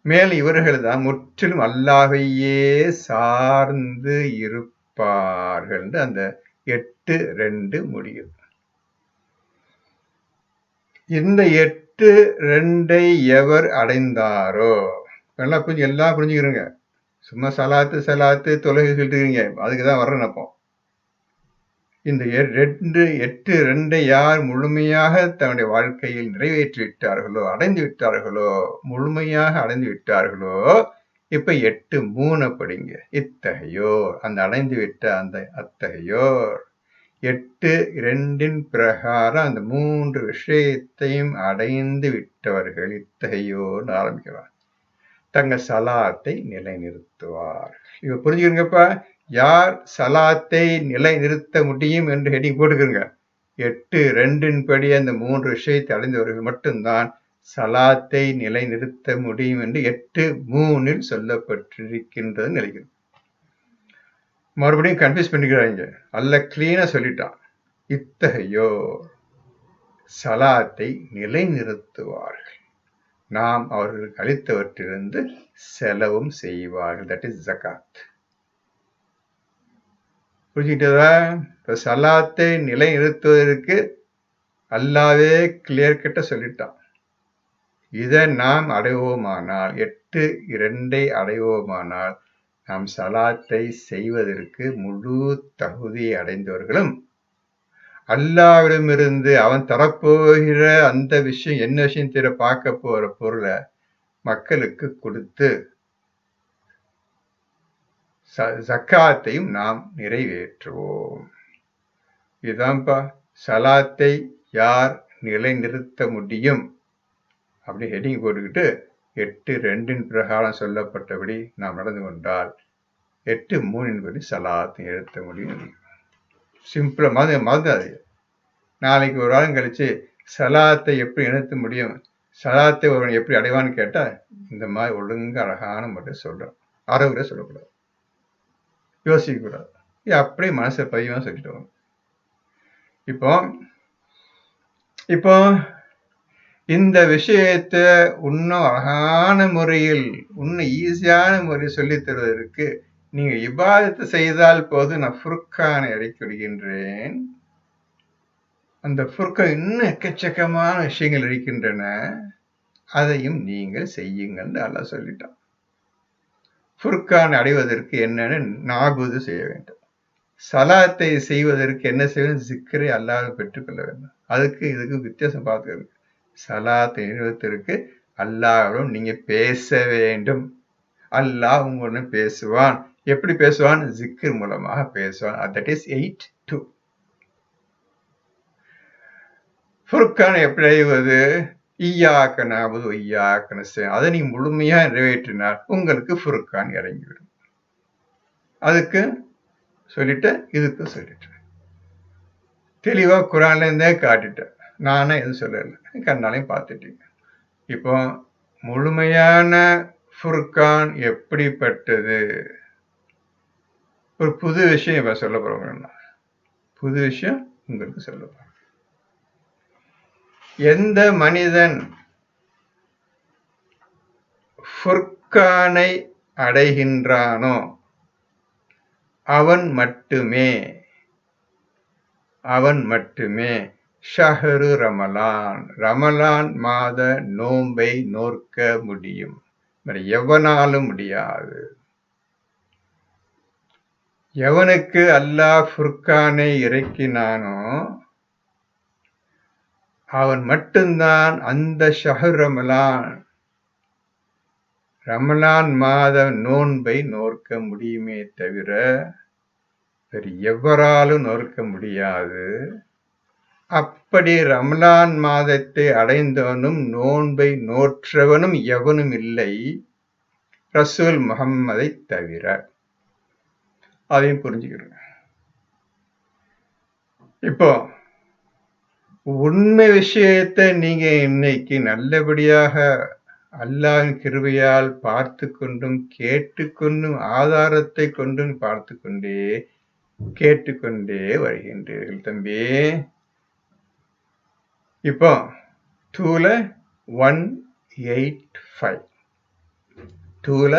மேலும் இவர்கள் தான் முற்றிலும் அல்லாஹ்வையே சார்ந்து இருப்பார்கள் என்று அந்த 8:2 முடியும். இந்த 8:2 எவர் அடைந்தாரோ, எல்லாம் புரிஞ்சுக்கிறீங்க. சும்மா சலாத்து தொழுகை சொல்லிட்டுக்கிறீங்க, அதுக்குதான் வர்றேன். அப்போ இந்த 8:2 யார் முழுமையாக தன்னுடைய வாழ்க்கையில் நிறைவேற்றி விட்டார்களோ, அடைந்து விட்டார்களோ, முழுமையாக அடைந்து விட்டார்களோ, இப்ப 8:3 படிங்க. இத்தகையோர், அந்த அடைந்து விட்ட அந்த அத்தகையோர் 8:2 பிரகாரம் அந்த 3 விஷயத்தையும் அடைந்து விட்டவர்கள் இத்தகையோர் ஆரம்பிக்கிறார். தங்க சலாத்தை நிலைநிறுத்துவார். இவ புரிஞ்சுக்கிறீங்கப்பா. யார் சலாத்தை நிலைநிறுத்த முடியும் என்று ஹெட்டிங் போட்டுக்கிறங்க. 8:2 படி அந்த 3 விஷயத்தை அடைந்தவர்கள் மட்டும்தான் சலாத்தை நிலைநிறுத்த முடியும் என்று 8:3 சொல்லப்பட்டிருக்கின்றது நினைக்கிறேன். மறுபடியும் கன்ஃபியூஸ் பண்ணிக்கிறாங்க. அல்லாஹ் கிளீனா சொல்லிட்டான், இத்தகையோர் சலாத்தை நிலைநிறுத்துவார்கள். நாம் அவர்களுக்கு அளித்தவற்றிலிருந்து செலவும் செய்வார்கள். தட் இஸ் ஜகாத். புரிஞ்சுக்கிட்டதா? இப்ப சலாத்தை நிலைநிறுத்துவதற்கு அல்லாவே கிளியர் கட்ட சொல்லிட்டான். இதை நாம் அடைவோமானால், 8:2 அடைவோமானால், நாம் சலாத்தை செய்வதற்கு முழு தகுதி அடைந்தவர்களும், அல்லாவிடமிருந்து அவன் தரப்போகிற அந்த விஷயம் என்ன விஷயம் தெரிய பார்க்க போற பொருளை மக்களுக்கு கொடுத்து ஜக்காத்தையும் நாம் நிறைவேற்றுவோம். இதுதான்ப்பா சலாத்தை யார் நிலைநிறுத்த முடியும் அப்படி ஹெட்டிங் போட்டுக்கிட்டு 8:2 பிரகாரம் சொல்லப்பட்டபடி நாம் நடந்து கொண்டால் 8:3 படி சலாத்தை நிறுத்த முடியும். சிம்பிளா மறந்து நாளைக்கு ஒரு வாரம் கழிச்சு சலாத்தை எப்படி நிறுத்த முடியும், சலாத்தை ஒருவன் எப்படி அடைவான்னு கேட்டா இந்த மாதிரி ஒழுங்கு அழகான மட்டும் சொல்றோம். அறவுரை சொல்லக்கூடாது, யோசிக்க கூடாது, அப்படியே மனசை பதிவா சொல்லிட்டு வரும். இப்போ இந்த விஷயத்தை இன்னும் அழகான முறையில், இன்னும் ஈஸியான முறையில் சொல்லித் தருவதற்கு நீங்க இபாதத்தை செய்தால் போது நான் ஃபுர்கானை இறக்கி விடுகின்றேன். அந்த ஃபுர்கான் இன்னும் எக்கச்சக்கமான விஷயங்கள் இருக்கின்றன, அதையும் நீங்கள் செய்யுங்கள் அல்லாஹ் சொல்லிட்டான். ஃபுர்கான் அடைவதற்கு என்னன்னு நாபுது செய்ய வேண்டும். சலாத்தை செய்வதற்கு என்ன செய்யணும்? ஜிக்ரை அல்லாஹ் பெற்றுக்கொள்ள வேண்டும். அதுக்கு இதுக்கு வித்தியாசம் பார்த்துக்கணும். சலாத்தை நிறுவத்திற்கு அல்லாஹ்வுடன் நீங்க பேச வேண்டும். அல்லாஹ் உங்களுடன் பேசுவான். எப்படி பேசுவான்? ஜிக்ர் மூலமாக பேசுவான். That is 8:2. ஃபுர்கான் எப்படி அடைவது? ஈயாக்க நஅபுது வ ஈயாக்க நஸ்தஈன். அதை நீங்க முழுமையா நிறைவேற்றினால் உங்களுக்கு ஃபுர்கான் இறங்கிவிடும். அதுக்கு சொல்லிட்டு இதுக்கு சொல்லிட்டு தெளிவா குர்ஆன்ல இருந்தே காட்டிட்டேன். நானே எதுவும் சொல்லல, கண்ணாலையும் பார்த்துட்டீங்க. இப்போ முழுமையான ஃபுர்கான் எப்படிப்பட்டது? ஒரு புது விஷயம் இப்ப சொல்ல போறோம். புது விஷயம் உங்களுக்கு சொல்ல போறோம். எந்த மனிதன் ஃபுர்கானை அடைகின்றானோ அவன் மட்டுமே ஷஹரு ரமலான், ரமலான் மாத நோன்பை நோற்க முடியும். எவனாலும் முடியாது. எவனுக்கு அல்லாஹ் ஃபுர்கானை இறக்கினானோ அவன் மட்டும்தான் அந்த ஷஹர் ரமலான் மாத நோன்பை நோற்க முடியுமே தவிர வேறு எவராலும் நோற்க முடியாது. அப்படி ரமலான் மாதத்தை அடைந்தவனும் நோன்பை நோற்றவனும் எவனும் இல்லை, ரசூல் முஹம்மதை தவிர. அதையும் புரிஞ்சுக்கிறேன். இப்போ உண்மை விஷயத்தை நீங்க இன்னைக்கு நல்லபடியாக அல்லாஹ்வின் கிருபையால் பார்த்து கொண்டும் கேட்டுக்கொண்டும் ஆதாரத்தை கொண்டும் பார்த்து கொண்டே கேட்டுக்கொண்டே வருகின்றீர்கள் தம்பி. இப்போ 2ல 185, 2ல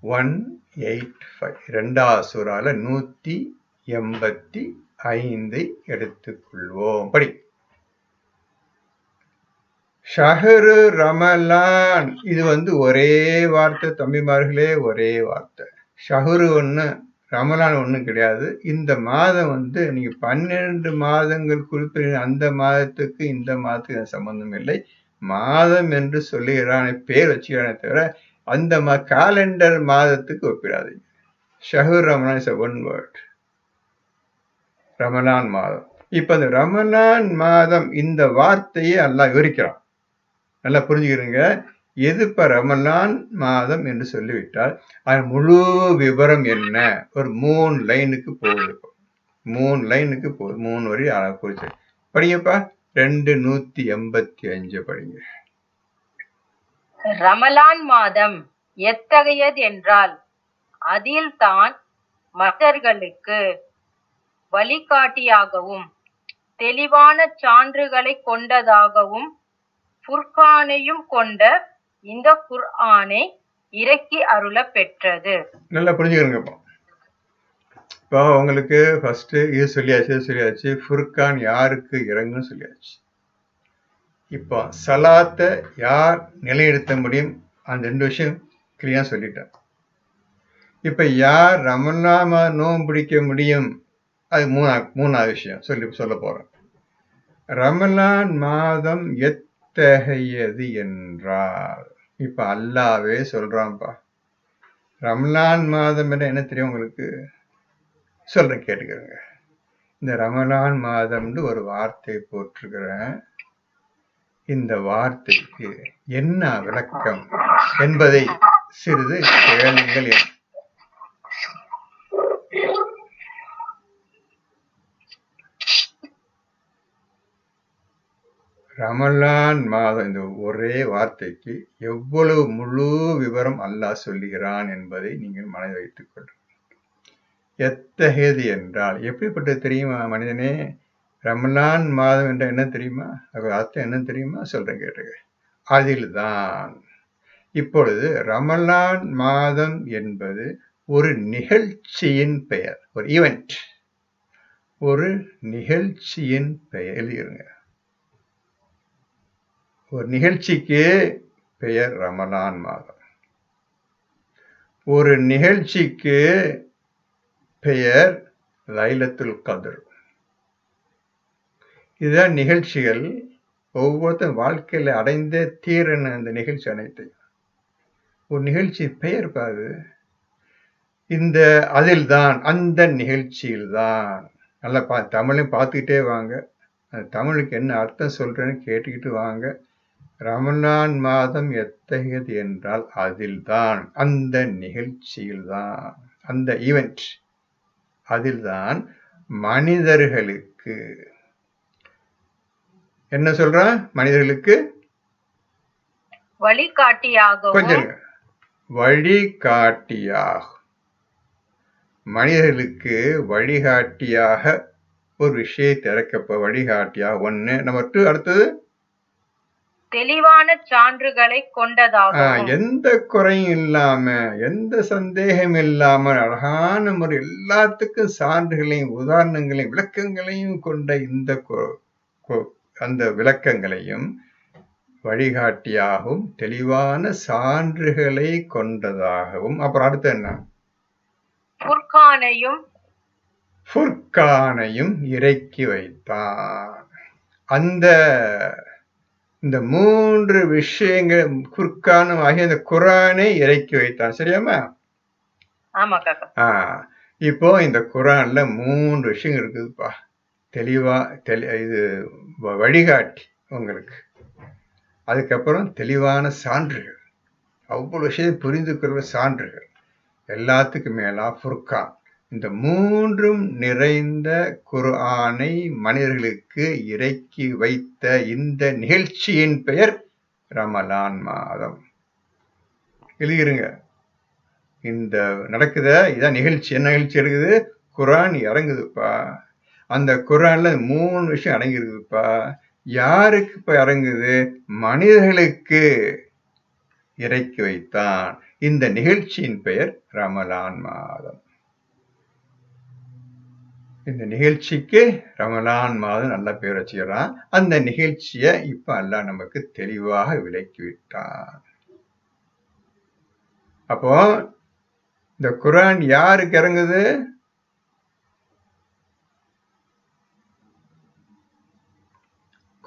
185 2வது சூறால 185 எடுத்துக்கொள்வோம். படி. ஷஹரு ரமலான், இது ஒரே வார்த்தை தம்பிமார்களே, ஒரே வார்த்தை. ஷஹரு ஒண்ணு, ரமலான் ஒண்ணும் கிடையாது. இந்த மாதம் நீங்க 12 மாதங்கள் குறிப்பிட்ட அந்த மாதத்துக்கு இந்த மாதத்துக்கு சம்பந்தம் இல்லை. மாதம் என்று சொல்லுகிறானே, பேர் வச்சுக்கிறானே தவிர அந்த காலண்டர் மாதத்துக்கு ஒப்பிடாதீங்க. ஷஹர் Ramadan is one word. Ramadan மாதம். இப்ப இந்த ரமலான் மாதம் இந்த வார்த்தையை அல்லாஹ் விவரிக்கிறான். நல்லா புரிஞ்சுக்கிறீங்க. எது இப்ப ரமலான் மாதம் என்று சொல்லிவிட்டால் அதன் முழு விவரம் என்ன? ஒரு 3 லைனுக்கு போகுது. 3 லைனுக்கு போகுது. 3 வரி குறிச்சு படிங்கப்பா. 285 படிங்க. ரமலான் மாதம் எத்தகையது என்றால் அதில் தான் மனிதர்களுக்கு வழிகாட்டியாகவும் தெளிவான சான்றுகளை கொண்டதாகவும் ஃபுர்கானையும் கொண்ட இந்த குர்ஆனை இறக்கி அருள பெற்றது. நல்லா புரிஞ்சுக்கிறேங்க. இப்போ உங்களுக்கு ஃபர்ஸ்ட் இது சொல்லியாச்சு. ஃபுர்கான் யாருக்கு இறங்குன்னு சொல்லியாச்சு. இப்போ சலாத்தை யார் நிலைநிறுத்த முடியும், அந்த 2 விஷயம் கிளியா சொல்லிட்டேன். இப்ப யார் ரமலான் நோன்பு பிடிக்க முடியும், அது மூணாவது விஷயம் சொல்ல போறேன். ரமலான் மாதம் எத்தகையது என்றால், இப்ப அல்லாவே சொல்றான்பா. ரமலான் மாதம் என்ன தெரியும் உங்களுக்கு? சொல்றேன், கேட்டுக்கிறேங்க. இந்த ரமலான் மாதம்னு ஒரு வார்த்தை போட்டிருக்கிறேன். இந்த வார்த்தைக்கு என்ன விளக்கம் என்பதை சிறிது கேளுங்கள். ரமலான் மாதம் இந்த ஒரே வார்த்தைக்கு எவ்வளவு முழு விவரம் அல்லாஹ் சொல்லுகிறான் என்பதை நீங்கள் மனதில் வைத்துக் கொள்ளுங்கள். எத்தகையது என்றால் எப்படிப்பட்டது தெரியுமா மனிதனே? ரமலான் மாதம் என்ற என்ன தெரியுமா? அது அர்த்தம் என்ன தெரியுமா? சொல்றேன், கேட்டுக்க. அதில்தான் இப்பொழுது ரமலான் மாதம் என்பது ஒரு நிகழ்ச்சியின் பெயர், ஒரு ஈவெண்ட், ஒரு நிகழ்ச்சியின் பெயர். எழுதிருங்க. ஒரு நிகழ்ச்சிக்கு பெயர் ரமலான் மாதம். ஒரு நிகழ்ச்சிக்கு பெயர் லைலத்துல் கத்ர். இதுதான் நிகழ்ச்சிகள். ஒவ்வொருத்தரும் வாழ்க்கையில அடைந்தே தீரன அந்த நிகழ்ச்சி அனைத்தையும். ஒரு நிகழ்ச்சி பெயர் பாரு. இந்த அதில்தான், அந்த நிகழ்ச்சியில்தான். நல்லா தமிழையும் பார்த்துக்கிட்டே வாங்க. அந்த தமிழுக்கு என்ன அர்த்தம் சொல்றேன்னு கேட்டுக்கிட்டு வாங்க. ரமலான் மாதம் எத்தகையது என்றால் அதில்தான், அந்த நிகழ்ச்சியில்தான், அந்த ஈவெண்ட், அதில்தான் மனிதர்களுக்கு என்ன சொல்றான்? மனிதர்களுக்கு வழிகாட்டியாகவும், கொஞ்சம் வழிகாட்டியாக, மனிதர்களுக்கு வழிகாட்டியாக ஒரு விஷயத்தை இறக்கப்ப வழிகாட்டியாக ஒண்ணு. நம்பர் 2, அடுத்தது தெளிவான சான்றுகளை கொண்டதாகவும், எந்த குறையும் இல்லாம, எந்த சந்தேகம் இல்லாம அழகான முறை எல்லாத்துக்கும் சான்றுகளையும் உதாரணங்களையும் விளக்கங்களையும் கொண்ட இந்த அந்த விளக்கங்களையும் வழிகாட்டியாகவும் தெளிவான சான்றுகளை கொண்டதாகவும். அப்புறம் அடுத்து என்ன? ஃபுர்கானையும் இறக்கி வைத்தான். அந்த இந்த 3 விஷயங்கள் ஃபுர்கானும் ஆகிய இந்த குர்ஆனை இறக்கி வைத்தான். சரியாமா? ஆமா காக்கா. இப்போ இந்த குர்ஆன்ல 3 விஷயம் இருக்குதுப்பா. தெளிவா இது வழிகாட்டி உங்களுக்கு. அதுக்கப்புறம் தெளிவான சான்றுகள், அவ்வளவு விஷயம் புரிந்து கொள்வ சான்றுகள். எல்லாத்துக்கும் மேலா ஃபுர்கான். இந்த 3ம் நிறைந்த குர்ஆனை மனிதர்களுக்கு இறக்கி வைத்த இந்த நிகழ்ச்சியின் பெயர் ரமலான் மாதம். எழுதிருங்க. இந்த நடக்குத இதான் நிகழ்ச்சி. என்ன நிகழ்ச்சி இருக்குது? குர்ஆன் இறங்குதுப்பா. அந்த குர்ஆன்ல 3 விஷயம் அடங்கி இருக்குதுப்பா. யாருக்கு இப்ப இறங்குது? மனிதர்களுக்கு இறக்கி வைத்தான். இந்த நிகழ்ச்சியின் பெயர் ரமலான் மாதம். இந்த நிகழ்ச்சிக்கு ரமலான் மாதம் நல்ல பேர் வச்சுக்கிறான். அந்த நிகழ்ச்சியை இப்ப அல்லாஹ் நமக்கு தெளிவாக விளக்கிவிட்டான். அப்போ இந்த குர்ஆன் யாருக்கு இறங்குது?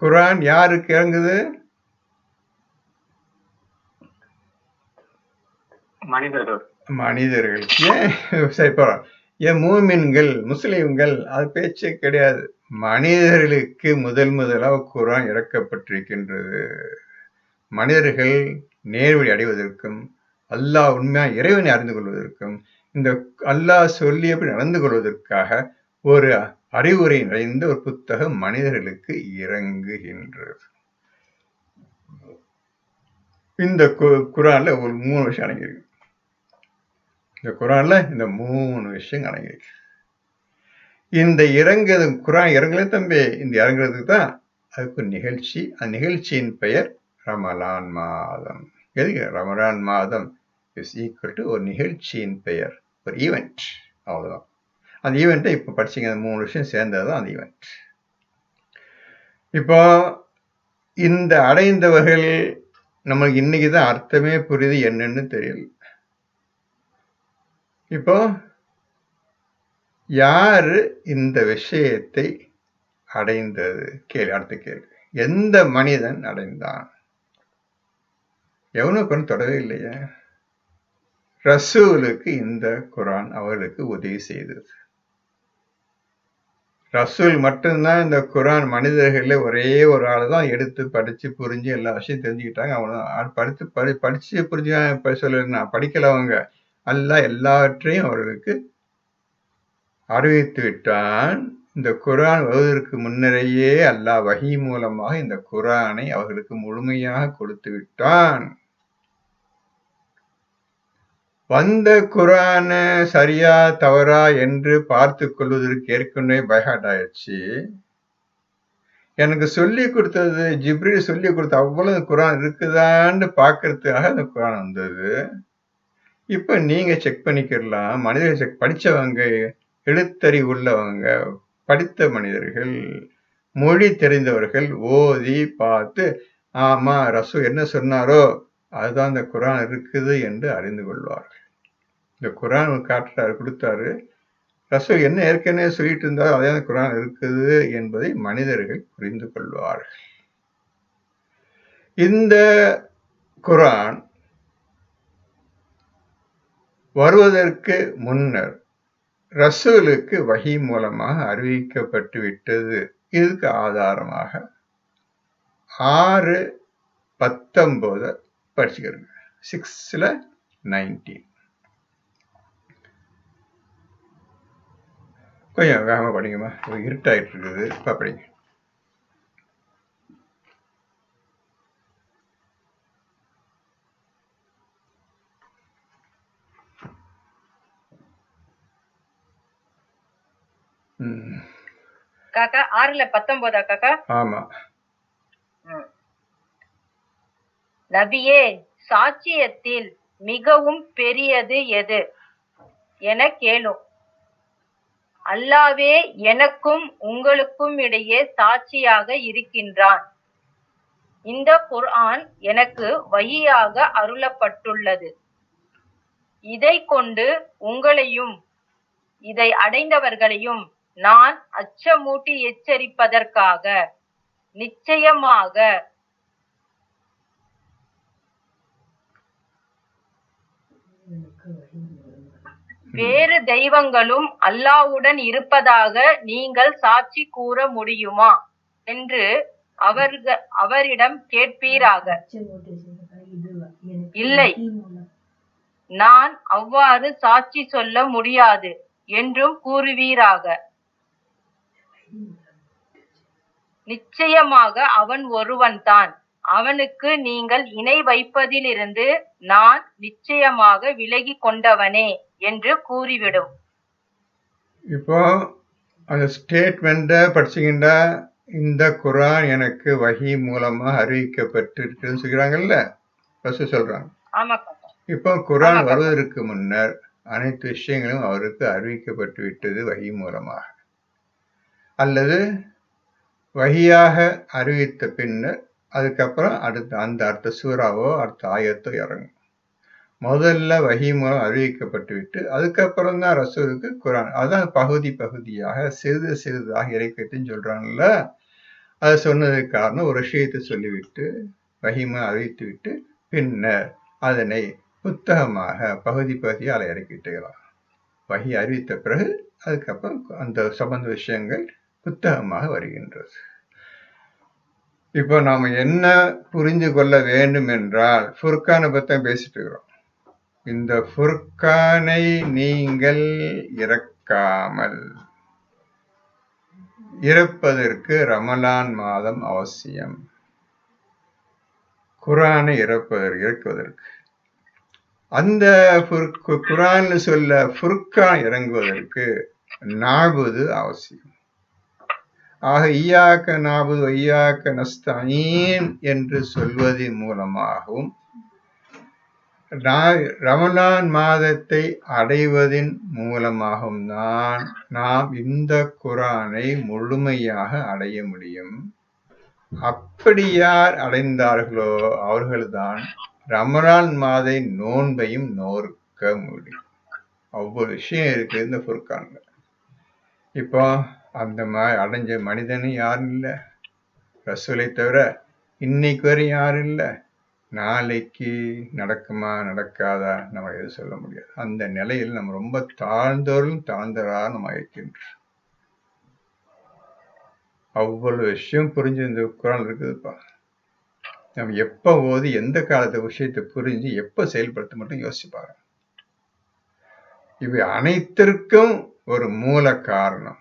குர்ஆன் யாருக்கு இறங்குது? மனிதர்களுக்கு. சரி, ஏன் மூமின்கள், முஸ்லிம்கள், அது பேச்சே கிடையாது. மனிதர்களுக்கு முதலாக குர்ஆன் இறக்கப்பட்டிருக்கின்றது. மனிதர்கள் நேர்வழி அடைவதற்கும், அல்லாஹ் உண்மையான இறைவனை அறிந்து கொள்வதற்கும், இந்த அல்லாஹ் சொல்லியபடி நடந்து கொள்வதற்காக ஒரு அறிவுரை நிறைந்த ஒரு புத்தகம் மனிதர்களுக்கு இறங்குகின்றது. இந்த குர்ஆன்ல ஒரு 3 விஷயம் அடங்கியிருக்கு. இந்த குர்ஆன்ல இந்த 3 விஷயம் அடங்கியிருக்கு. இந்த குர்ஆன் இறங்கல தம்பி, இந்த இறங்குறதுக்கு தான் அதுக்கு நிகழ்ச்சி. அந்த நிகழ்ச்சியின் பெயர் ரமலான் மாதம். எதுக்கு ரமலான் மாதம் இஸ் ஈக்குவல் டு ஒரு நிகழ்ச்சியின் பெயர், ஒரு ஈவெண்ட், அவ்வளோதான். அந்த ஈவெண்ட்டை இப்போ படிச்சிங்க, அந்த 3 விஷயம் சேர்ந்தது தான் அந்த ஈவெண்ட். இப்போ இந்த அடைந்தவர்கள் நம்மளுக்கு இன்னைக்கு தான் அர்த்தமே புரியுது, என்னன்னு தெரியல. இப்போ யாரு இந்த விஷயத்தை அடைந்தது? அடுத்த கேள்வி, எந்த மனிதன் அடைந்தான்? எவனும் கொண்டு தொடவே இல்லையே. ரசூலுக்கு இந்த குரான் அவர்களுக்கு உதவி செய்தது. ரசூல் மட்டும்தான் இந்த குரான் மனிதர்கள ஒரே ஒரு ஆள் தான் எடுத்து படிச்சு புரிஞ்சு எல்லா விஷயம் தெரிஞ்சுக்கிட்டாங்க. அவனை படிச்சு புரிஞ்சு சொல்ல படிக்கல அவங்க. அல்லாஹ் எல்லாவற்றையும் அவர்களுக்கு அறிவித்து விட்டான். இந்த குரான் வருவதற்கு முன்னரேயே அல்லாஹ் வஹி மூலமாக இந்த குரானை அவர்களுக்கு முழுமையாக கொடுத்து விட்டான். வந்த குரான சரியா தவறா என்று பார்த்து கொள்வதற்கு ஏற்கனவே பைஹாட் ஆயிடுச்சு. எனக்கு சொல்லி கொடுத்தது ஜிப்ரீல் சொல்லி கொடுத்த அவ்வளவு குரான் இருக்குதான்னு பார்க்கறதுக்காக அந்த குரான் வந்தது. இப்ப நீங்க செக் பண்ணிக்கலாம். மனிதர்கள் படிச்சவங்க, எழுத்தறிவு உள்ளவங்க, படித்த மனிதர்கள், மொழி தெரிந்தவர்கள் ஓதி பார்த்து ஆமா ரசூல் என்ன சொன்னாரோ அதுதான் இந்த குரான் இருக்குது என்று அறிந்து கொள்வார்கள். இந்த குரான் காட்டுறாரு, கொடுத்தாரு. ரசூல் என்ன ஏற்கனவே சொல்லிட்டு இருந்தாரோ அதே குரான் இருக்குது என்பதை மனிதர்கள் புரிந்து கொள்வார்கள். இந்த குரான் வருவதற்கு முன்னர் ரசூலுக்கு வஹி மூலமாக அறிவிக்கப்பட்டு விட்டது. இதுக்கு ஆதாரமாக 6:19 படிச்சுக்கிறேங்க. 6:19 கொஞ்சம் வேகமாக படிங்கம்மா, இருட்டாயிட்டு இருக்குது. படிங்க. காக்கா 6:19 காக்கா? ஆமா. நபியே, சாட்சியத்தில் மிகவும் பெரியது எது என கேளும். அல்லாவே எனக்கும் உங்களுக்கும் இடையே சாட்சியாக இருக்கின்றான். இந்த குர்ஆன் எனக்கு வஹியாக அருளப்பட்டுள்ளது. இதை கொண்டு உங்களையும் இதை அடைந்தவர்களையும் நான் அச்சமூட்டி எச்சரிப்பதற்காக. நிச்சயமாக வேறு தெய்வங்களும் அல்லாஹ்வுடன் இருப்பதாக நீங்கள் சாட்சி கூற முடியுமா என்று அவரிடம் கேட்பீராக. இல்லை, நான் அவ்வாறு சாட்சி சொல்ல முடியாது என்றும் கூறுவீராக. நிச்சயமாக அவன் ஒருவன்தான். அவனுக்கு நீங்கள் இணை வைப்பதிலிருந்து நான் நிச்சயமாக விலகி கொண்டவனே என்று கூறிவிடும். இப்போ அந்த ஸ்டேட்மெண்ட படிச்சீங்கன்னா, இந்த குரான் எனக்கு வஹி மூலமா அறிவிக்கப்பட்டு இருக்குன்னு சொல்றாங்கல்ல, ஃபர்ஸ்ட் சொல்றாங்க. இப்போ குரான் வருவதற்கு முன்னர் அனைத்து விஷயங்களும் அவருக்கு அறிவிக்கப்பட்டு விட்டது வஹி மூலமாக, அல்லது வஹியாக அறிவித்த பின்னர் அதுக்கப்புறம் அந்த அடுத்த சூறாவோ அடுத்த ஆயத்தோ இறங்கும். முதல்ல வஹி மூலம் அறிவிக்கப்பட்டு விட்டு அதுக்கப்புறம் தான் ரசூலுக்கு குரான், அதான் பகுதி பகுதியாக சிறிது சிறிதாக இறக்கத்துன்னு சொல்றாங்கல்ல. அதை சொன்னதுக்கு காரணம் ஒரு விஷயத்தை சொல்லிவிட்டு வஹி மூலம் அறிவித்து விட்டு பின்னர் அதனை புத்தகமாக பகுதி பகுதியாக அதை இறக்கிட்டுக்கலாம். வஹி அறிவித்த பிறகு அதுக்கப்புறம் அந்த சம்பந்த விஷயங்கள் புத்தகமாக வருகின்றது. இப்போ நாம என்ன புரிந்து கொள்ள வேண்டும் என்றால், ஃபுர்கானை பற்றி பேசிட்டு இருக்கிறோம். இந்த ஃபுர்கானை நீங்கள் இறக்காமல் இருப்பதற்கு ரமலான் மாதம் அவசியம். குரானை இறக்குவதற்கு அந்த குரான் சொல்ல ஃபுர்கான் இறங்குவதற்கு நாபுது அவசியம். ஆக ஈயாக்க நாபுது ஐயாக்க நஸ்தஈன் என்று சொல்வதன் மூலமாகவும் ரமலான் மாதத்தை அடைவதின் மூலமாகவும் தான் நாம் இந்த குரானை முழுமையாக அடைய முடியும். அப்படி யார் அடைந்தார்களோ அவர்கள்தான் ரமலான் மாத நோன்பையும் நோக்க முடியும். அவ்வளவு விஷயம் இருக்கு இந்த ஃபுர்கான்ல. இப்போ அந்த மாதிரி அடைஞ்ச மனிதனும் யாரும் இல்லை, ரசூலை தவிர இன்னைக்கு வரை யாரும் இல்லை. நாளைக்கு நடக்குமா நடக்காதா நம்ம எதுவும் சொல்ல முடியாது. அந்த நிலையில் நம்ம ரொம்ப தாழ்ந்தவராக நம்ம இருக்கின்றோம். அவ்வளவு விஷயம் புரிஞ்சு இந்த குரான் இருக்குதுப்பா. நம்ம எப்ப ஓதி எந்த காலத்து விஷயத்தை புரிஞ்சு எப்ப செயல்படுத்த மட்டும் யோசிப்பாங்க. இவை அனைத்திற்கும் ஒரு மூல காரணம்.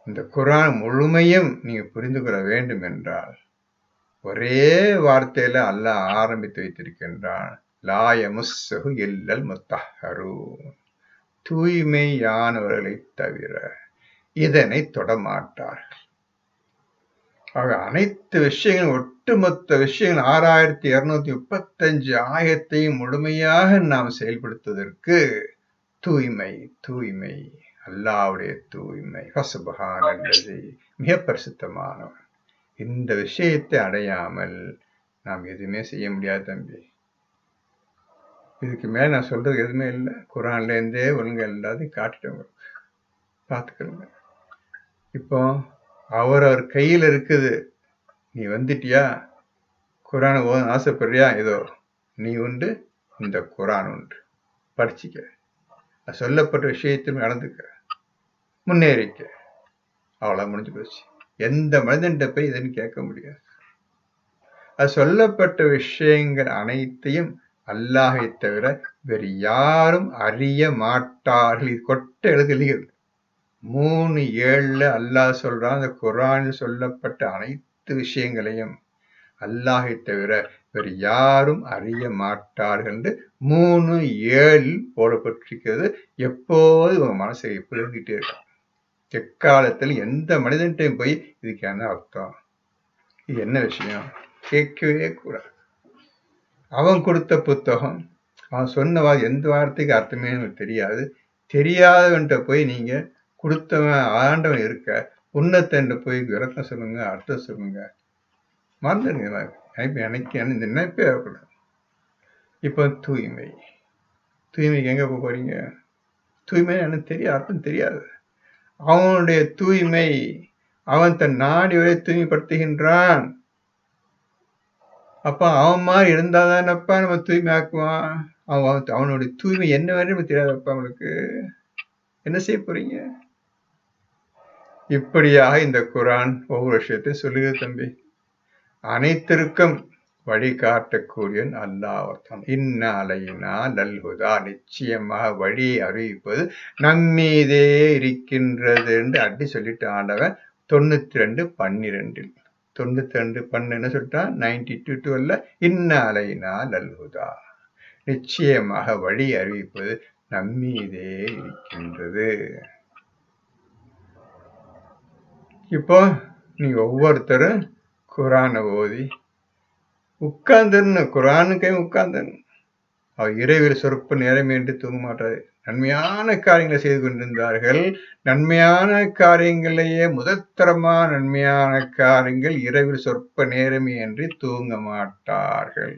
இந்த குரான் முழுமையும் நீங்க புரிந்து கொள்ள வேண்டும் என்றால் ஒரே வார்த்தையில அல்லாஹ் ஆரம்பித்து வைத்திருக்கின்றான். லா யமஸ்ஸஹு இல்லல் முத்தஹ்ஹரூன், தூய்மையானவர்களை தவிர இதனை தொடமாட்டார்கள். ஆக அனைத்து விஷயங்களும், ஒட்டுமொத்த விஷயங்கள் 6235 ஆயத்தையும் முழுமையாக நாம் செயல்படுத்துவதற்கு தூய்மை அல்லாஹ்வுடைய தூய்மை. ஃபசுப்ஹானல்லஸீ, மிக பரிசுத்தமானவன். இந்த விஷயத்தை அடையாமல் நாம் எதுவுமே செய்ய முடியாது தம்பி. இதுக்கு மேல நான் சொல்றது எதுவுமே இல்லை. குரான்ல இருந்தே ஒழுங்கு எல்லாத்தையும் காட்டிட்டவங்க பார்த்துக்கணுங்க. இப்போ அவர் கையில் இருக்குது. நீ வந்துட்டியா, குரானை ஓத ஆசைப்படுறியா, ஏதோ நீ உண்டு, இந்த குரான் உண்டு, படிச்சுக்க, அது சொல்லப்பட்ட விஷயத்தையும் நடந்துக்க, முன்னேறிக்க, அவ்வளோ முடிஞ்சு போச்சு. எந்த மனிதன்கிட்ட போய் இதுன்னு கேட்க முடியாது. அது சொல்லப்பட்ட விஷயங்கள் அனைத்தையும் அல்லாஹை தவிர வேறு யாரும் அறிய மாட்டார்கள். இது கொட்ட எழுதுகிறது 3:7 அல்லாஹ் சொல்றான். அந்த குரானில் சொல்லப்பட்ட அனைத்து விஷயங்களையும் அல்லாஹை தவிர வேறு யாரும் அறிய மாட்டார்கள் என்று 3:7 போடப்பட்டிருக்கிறது. எப்போது உங்க மனசை எப்படி எழுதிட்டே இருக்கான். எக்காலத்தில் எந்த மனிதன்ட்டையும் போய் இதுக்கு என்ன அர்த்தம், இது என்ன விஷயம் கேட்கவே கூடாது. அவன் கொடுத்த புத்தகம், அவன் சொன்ன எந்த வார்த்தைக்கு அர்த்தமே எனக்கு தெரியாது. தெரியாதவன்கிட்ட போய் நீங்க கொடுத்தவன் ஆண்டவன் இருக்க, உன்னத்தன்ட்ட போய் விளக்கம் சொல்லுங்க, அர்த்தம் சொல்லுங்க, மறந்துடுங்க. எனக்கு இந்த நினைப்பே இருக்கக்கூடாது. இப்போ தூய்மைக்கு எங்க போறீங்க? தூய்மை எனக்கு தெரியாது, அர்த்தம் தெரியாது. அவனுடைய தூய்மை, அவன் தன் நாடி வரை தூய்மைப்படுத்துகின்றான். அப்ப அவன் மாதிரி இருந்தாதானப்பா நம்ம தூய்மை ஆக்குவான். அவனுடைய தூய்மை என்ன வரை தெரியாதப்பா. அவனுக்கு என்ன செய்ய போறீங்க? இப்படியாக இந்த குரான் ஒவ்வொரு விஷயத்தையும் சொல்லுகிறது தம்பி. அனைத்திற்கும் வழிகாட்டக்கூடியவன் அல்லாஹ். இன்ன அலைனா லல்ஹுதா, நிச்சயமாக வழி அறிவிப்பது நம்மீதே இருக்கின்றது என்று அடி சொல்லிட்டு ஆண்டவன் 92:12 92:12 என்ன சொல்லிட்டான்? 92:12 இன்ன அலைனா லல்ஹுதா, நிச்சயமாக வழி அறிவிப்பது நம்மீதே இருக்கின்றது. இப்போ நீங்க ஒவ்வொருத்தரும் குரானை ஓதி உட்கார்ந்துன்னு, குரானுக்கே உட்கார்ந்துன்னு. அவர் இரவில் சொற்ப நேரம் என்று தூங்க மாட்டார். நன்மையான காரியங்களை செய்து கொண்டிருந்தார்கள். நன்மையான காரியங்களையே, முதற்தரமான நன்மையான காரியங்கள் இரவில் சொற்ப நேரமே என்று தூங்க மாட்டார்கள்.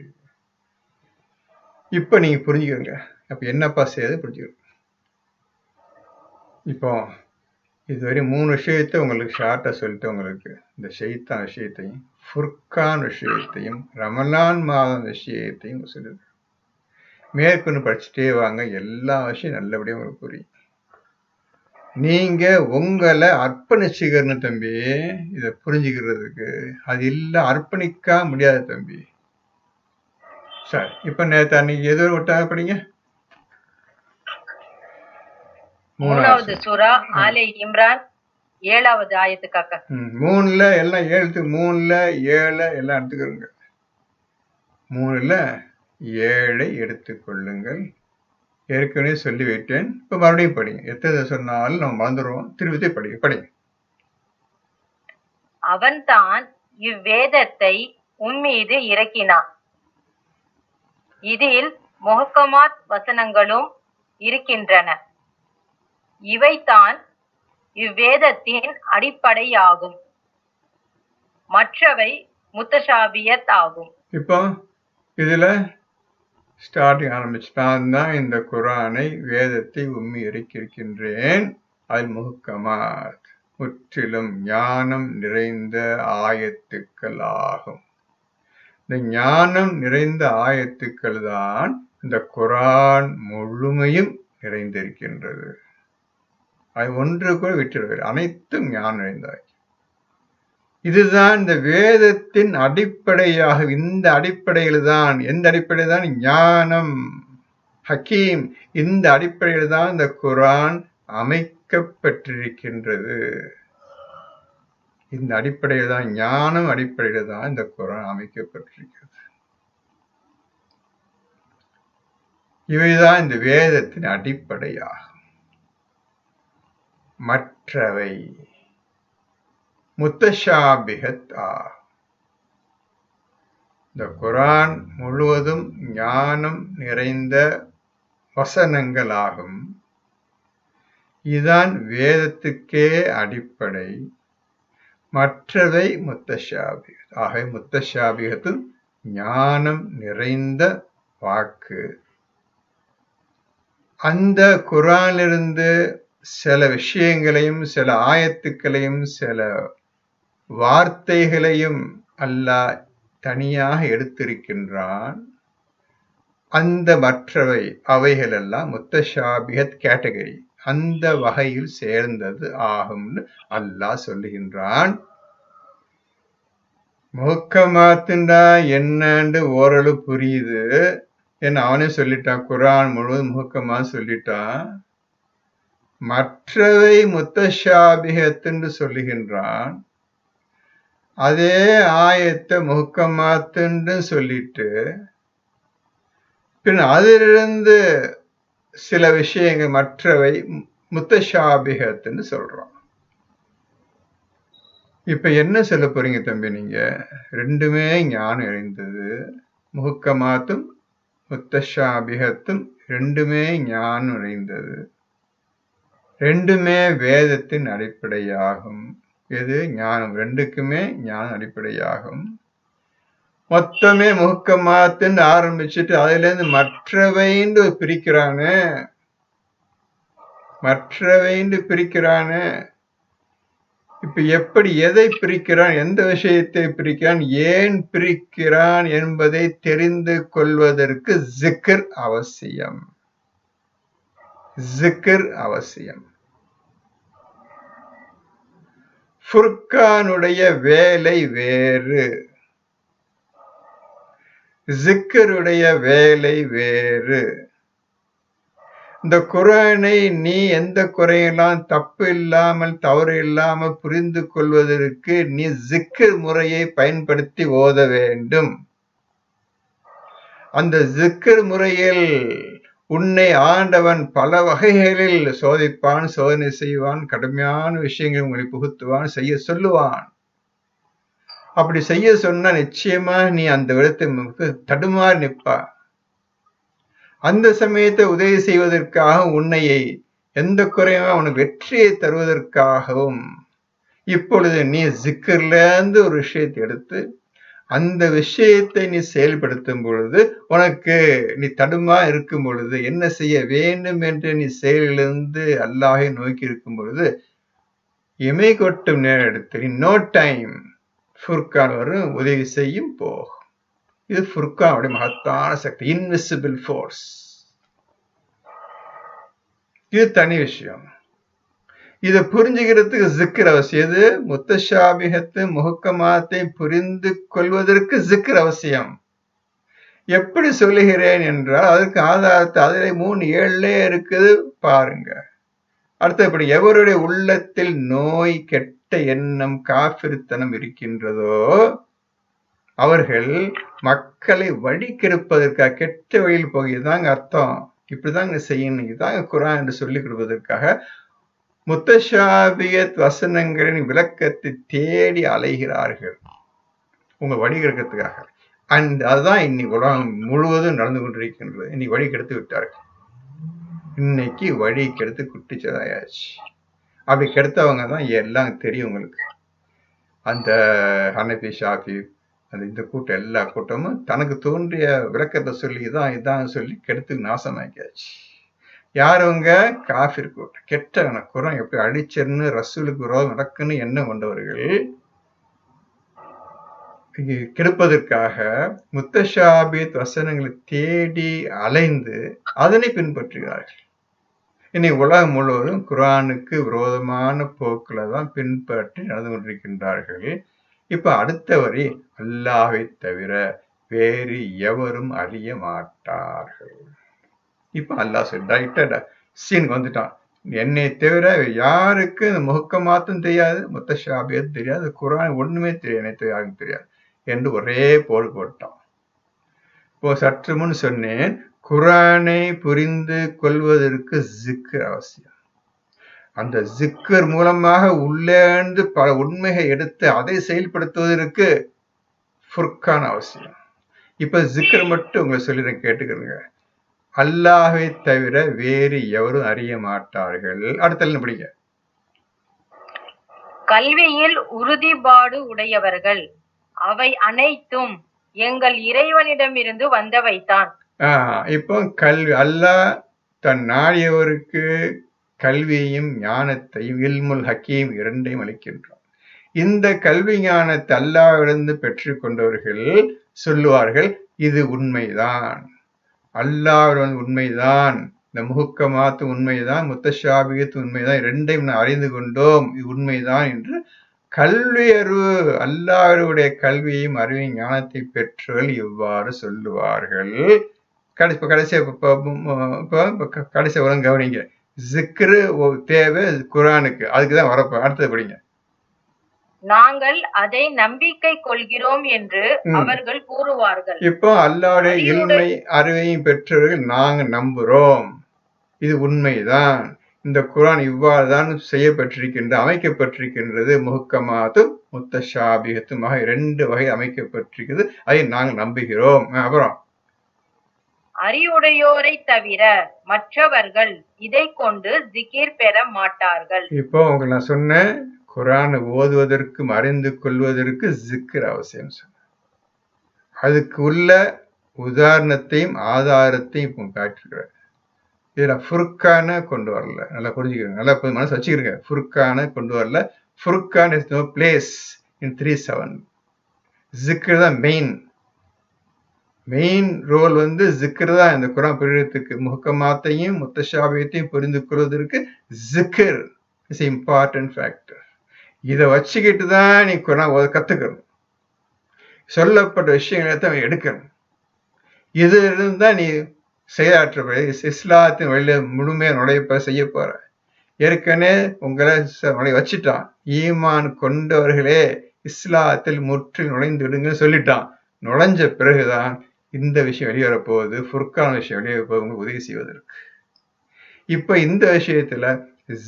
இப்ப நீங்க புரிஞ்சுக்கோங்க. அப்ப என்னப்பா செய்யாது புரிஞ்சுக்கணும். இப்போ இதுவரை 3 விஷயத்தை உங்களுக்கு ஷார்ட்டா சொல்லிட்டு, உங்களுக்கு இந்த ஷைத்தான் விஷயத்தையும், ஃபுர்கான் விஷயத்தையும், ரமலான் மாதம் விஷயத்தையும் சொல்லுது. மேற்கொண்டு படிச்சுட்டே வாங்க, எல்லா விஷயம் நல்லபடியும் உங்களுக்கு புரியும். நீங்க உங்களை அர்ப்பணிச்சுக்கணும் தம்பி. இதை புரிஞ்சுக்கிறதுக்கு அது இல்ல அர்ப்பணிக்க முடியாது தம்பி. சரி, இப்ப நேற்று அன்னைக்கு எது விட்டாங்க படிங்க. 3வது சூரா ஆலே இம்ரான் 7வது ஆயத்துக்காக. 3ல எல்லாம் 3ல 7 எல்லாம் எடுத்துக்கிறோங்க. 3ல 7 எடுத்துக்கொள்ளுங்கள். ஏற்கனவே சொல்லிவிட்டேன். இப்ப மறுபடியும் படிங்க. எத்தனை சொன்னாலும் நம்ம மறந்துடுவோம். திருப்பி படிங்க. அவன் தான் இவ்வேதத்தை உம்மீது இறக்கினான். இதில் முஹக்கமாத் வசனங்களும் இருக்கின்றன. இவைதான் இவ்வேதத்தின் அடிப்படையாகும். மற்றவை முத்தஷாபியத் ஆகும். இப்போ இதுல ஸ்டார்டிங் ஆரம்பிச்சுட்டான் தான் இந்த குரானை வேதத்தை உம்மி இறக்கியிருக்கின்றேன். அல் முஹக்கமாத் முற்றிலும் ஞானம் நிறைந்த ஆயத்துக்கள் ஆகும். இந்த ஞானம் நிறைந்த ஆயத்துக்கள் தான் இந்த குரான் முழுமையும் நிறைந்திருக்கின்றது. அது ஒன்று கூட விட்டுவிடு, அனைத்தும் ஞானம் நிறைந்தாய். இதுதான் இந்த வேதத்தின் அடிப்படையாக. இந்த அடிப்படையில் தான், எந்த அடிப்படையில் தான்? ஞானம், ஹக்கீம். இந்த அடிப்படையில் தான் இந்த குரான் அமைக்கப்பட்டிருக்கின்றது. இந்த அடிப்படையில் தான், ஞானம் அடிப்படையில் தான் இந்த குரான் அமைக்கப்பட்டிருக்கிறது. இவைதான் இந்த வேதத்தின் அடிப்படையாகும். மற்றவை முத்தஷாபிஹத் ஆகும். இந்த குரான் முழுவதும் ஞானம் நிறைந்த வசனங்களாகும். இதுதான் வேதத்துக்கே அடிப்படை. மற்றவை முத்தஷாபிஹத். ஆக முத்தஷாபிஹத்து ஞானம் நிறைந்த வாக்கு. அந்த குரானிலிருந்து சில விஷயங்களையும் சில ஆயத்துக்களையும் சில வார்த்தைகளையும் அல்லாஹ் தனியாக எடுத்திருக்கின்றான். அந்த மற்றவை அவைகளெல்லாம் முத்தஷாபிஹத் கேட்டகரி, அந்த வகையில் சேர்ந்தது ஆகும்னு அல்லாஹ் சொல்லுகின்றான். முஹக்கமாத்துண்டா என்னன்னு ஓரளவு புரியுது. என்ன அவனே சொல்லிட்டான், குரான் முழுவதும் முஹக்கமா சொல்லிட்டான். மற்றவை முத்தஷாபிஹத்துன்னு சொல்லுகின்றான். அதே ஆயத்தை முஹக்கமாத்துன்னு சொல்லிட்டு பின் அதிலிருந்து சில விஷயங்கள் மற்றவை முத்தஷாபிஹத்துன்னு சொல்றான். இப்ப என்ன சொல்ல போறீங்க தம்பி நீங்க? ரெண்டுமே ஞானம் அறிந்தது. முஹக்கமாத்தும் முத்தஷாபிஹத்தும் ரெண்டுமே ஞானம் அறிந்தது. ரெண்டுமே வேதத்தின் அடிப்படையாகும். எது? ஞானம். ரெண்டுக்குமே ஞானம் அடிப்படையாகும். மொத்தமே முஹக்கமாத்துன்னு ஆரம்பிச்சுட்டு அதுல இருந்து மற்றவைன்னு பிரிக்கிறானு. மற்றவைன்னு பிரிக்கிறானு. இப்ப எப்படி, எதை பிரிக்கிறான், எந்த விஷயத்தை பிரிக்கிறான், ஏன் பிரிக்கிறான் என்பதை தெரிந்து கொள்வதற்கு ஜிக்ர் அவசியம். ஜிக்ர் அவசியம். ஃபுர்கானுடைய வேலை வேறு, ஜிக்ருடைய வேலை வேறு. இந்த குரானை நீ எந்த குறையெல்லாம் தப்பு இல்லாமல் தவறு இல்லாமல் புரிந்து கொள்வதற்கு நீ ஜிக்ர் முறையை பயன்படுத்தி ஓத வேண்டும். அந்த ஜிக்ர் முறையில் உன்னை ஆண்டவன் பல வகைகளில் சோதிப்பான், சோதனை செய்வான், கடுமையான விஷயங்கள் உங்களை புகுத்துவான், செய்ய சொல்லுவான். அப்படி செய்ய சொன்னா நிச்சயமா நீ அந்த விடத்தை தடுமாறி நிற்பா. அந்த சமயத்தை உதவி செய்வதற்காக உன்னையை எந்த குறையுமா உனக்கு வெற்றியை தருவதற்காகவும் இப்பொழுது நீ ஜிக்ர்ல இருந்து ஒரு விஷயத்தை எடுத்து அந்த விஷயத்தை நீ செயல்படுத்தும் பொழுது, உனக்கு நீ தடுமா இருக்கும் பொழுது, என்ன செய்ய வேண்டும் என்று நீ செயலிலிருந்து அல்லாஹை நோக்கி இருக்கும் பொழுது, இமை கொட்டும் நேரம் எடுத்து நோ டைம் ஃபுர்கான் வரும், உதவி செய்யும் போகும். இது ஃபுர்கானுடைய மகத்தான சக்தி, இன்விசிபிள் ஃபோர்ஸ். இது தனி விஷயம். இதை புரிஞ்சுக்கிறதுக்கு ஜிக்ர் அவசியம். எது? முத்தஷாபிஹத்து முஹக்கமாத்தை புரிந்து கொள்வதற்கு ஜிக்ர் அவசியம். எப்படி சொல்லுகிறேன் என்றால் அதற்கு ஆதாரத்தை அதிலே 3:7 இருக்குது பாருங்க. அடுத்தபடி, எவருடைய உள்ளத்தில் நோய், கெட்ட எண்ணம், காஃபிர்த்தனம் இருக்கின்றதோ அவர்கள் மக்களை வழி கெடுப்பதற்காக, கெட்ட வழியில் போக, இதுதாங்க அர்த்தம், இப்படிதாங்க செய்யணும், இதுதாங்க குரான் என்று சொல்லிக் கொடுப்பதற்காக முத்தஷாபியத் வசனங்களின் விளக்கத்தை தேடி அலைகிறார்கள், உங்க வழிகெடுக்கிறதுக்காக. அதுதான் இன்னைக்கு உலகம் முழுவதும் நடந்து கொண்டிருக்கின்றது. இன்னைக்கு வழி கெடுத்து விட்டார்கள். இன்னைக்கு வழி கெடுத்து குட்டிச்சதாயாச்சு. அப்படி கெடுத்தவங்க தான் எல்லாம் தெரியும் உங்களுக்கு. அந்த ஹனபி, ஷாஃபி, அந்த இந்த கூட்டம் எல்லா கூட்டமும் தனக்கு தோன்றிய விளக்கத்தை சொல்லி இதான் சொல்லி கெடுத்து நாசமாக்கியாச்சு. யாருங்க? காஃபிர் கூட்டம், கெட்டவன குரான் எப்படி அடிச்சர்னு ரசூலுக்கு விரோதம் நடக்குன்னு எண்ணம் கொண்டவர்கள் கெடுப்பதற்காக முத்தஷாபித் வசனங்களை தேடி அலைந்து அதனை பின்பற்றுகிறார்கள். இனி உலகம் முழுவதும் குரானுக்கு விரோதமான போக்குல தான் பின்பற்றி நடந்து கொண்டிருக்கின்றார்கள். இப்ப அடுத்த வரி, அல்லாஹ்வை தவிர வேறு எவரும் அறிய மாட்டார்கள். இப்ப அல்லாஹ் சொல்லிட்டா சீனுக்கு வந்துட்டான். என்னை தவிர யாருக்கு இந்த முஹக்கமாத்தும் தெரியாது, முத்தஷாபியத் தெரியாது, குரான் ஒண்ணுமே தெரியாது, என்னை யாருக்கும் தெரியாது என்று ஒரே போல் போட்டான். இப்போ சற்று முன் சொன்னேன், குரானை புரிந்து கொள்வதற்கு ஜிக்ர் அவசியம். அந்த ஜிக்கர் மூலமாக உள்ளேந்து பல உண்மையை எடுத்து அதை செயல்படுத்துவதற்கு ஃபுர்கான் அவசியம். இப்ப ஜிக்கர் மட்டும் உங்களை சொல்லிடுறேன், கேட்டுக்கிறங்க. அல்லாஹ்வை தவிர வேறு எவரும் அறிய மாட்டார்கள். அடுத்த படிங்க. கல்வியில் உறுதிப்பாடு உடையவர்கள், அவை அனைத்தும் எங்கள் இறைவனிடமிருந்து வந்தவைதான். இப்போ கல்வி, அல்லாஹ் தன் நாடியவருக்கு கல்வியையும் ஞானத்தையும், இல்முல் ஹக்கீம் இரண்டையும் அளிக்கின்றான். இந்த கல்வி ஞானத்தை அல்லாஹ்விடந்து பெற்று கொண்டவர்கள் சொல்லுவார்கள், இது உண்மைதான், அல்லாஹ் உண்மைதான், இந்த முஹக்கமாத்து உண்மைதான், முத்தஷாபியத்து உண்மைதான், இரண்டையும் அறிந்து கொண்டோம், இது உண்மைதான் என்று கல்வி அறிவு, அல்லாஹ்வுடைய கல்வியையும் அறிவின் ஞானத்தை பெற்றவர்கள் இவ்வாறு சொல்லுவார்கள். கடைசி வரும் கவனிங்க. ஜிக்ரு தேவை குரானுக்கு, அதுக்குதான் வரப்ப. அடுத்தது படிங்க. நாங்கள் அதை நம்பிக்கை கொள்கிறோம் என்று அவர்கள் கூறுவார்கள். இப்போ அல்லாஹ்வுடைய இல்மை அறிவையும் பெற்றவர்கள் நாங்க நம்புறோம், இது உண்மைதான், இந்த குரான் இவ்வாறு தான் செய்யப்பட்டிருக்கின்ற அமைக்கப்பட்டிருக்கின்றது, முஹக்கமாத்தும் முத்தஷாபிஹத்துமாக இரண்டு வகை அமைக்கப்பட்டிருக்கிறது, அதை நாங்கள் நம்புகிறோம். அப்புறம் அறிவுடையோரை தவிர மற்றவர்கள் இதை கொண்டு ஜிகிர் பெற மாட்டார்கள். இப்போ உங்களுக்கு நான் சொன்னேன், குரானை ஓதுவதற்கும் அறிந்து கொள்வதற்கு ஜிக்ர் அவசியம் சொன்னேன். அதுக்கு உள்ள உதாரணத்தையும் ஆதாரத்தையும் இப்போ காட்டிருக்கிறேன். இதுல ஃபுர்கான கொண்டு வரல, நல்லா புரிஞ்சுக்கிறேன், நல்லா மனசு வச்சுக்கிறேங்க. ஃபுர்கான கொண்டு வரல. ஃபுர்கான் இஸ் நோ பிளேஸ் இன் 3:7. ஜிக்ர் தான் மெயின் ரோல், ஜிக்ர் தான் இந்த குரான் புரியறதுக்கு. முஹக்கமாத்தையும் முத்தஷாபியத்தையும் புரிந்து கொள்வதற்கு ஜிக்ர் இஸ் இம்பார்ட்டன்ட் ஃபேக்டர். இதை வச்சுக்கிட்டு தான் நீ குரான் கத்துக்கணும், சொல்லப்பட்ட விஷயங்களை தான் எடுக்கணும். இது இருந்தால் நீ செயலாற்ற இஸ்லாத்தின் வழியில முழுமையாக நுழைப்ப செய்ய போற. ஏற்கனவே உங்களை வச்சுட்டான், ஈமான் கொண்டவர்களே இஸ்லாத்தில் முற்றில் நுழைந்து விடுங்கன்னு சொல்லிட்டான். நுழைஞ்ச பிறகுதான் இந்த விஷயம் வெளியேறப்போகுது, ஃபுர்கான விஷயம் வெளியேறப்போகுது உதவி செய்வதற்கு. இப்ப இந்த விஷயத்துல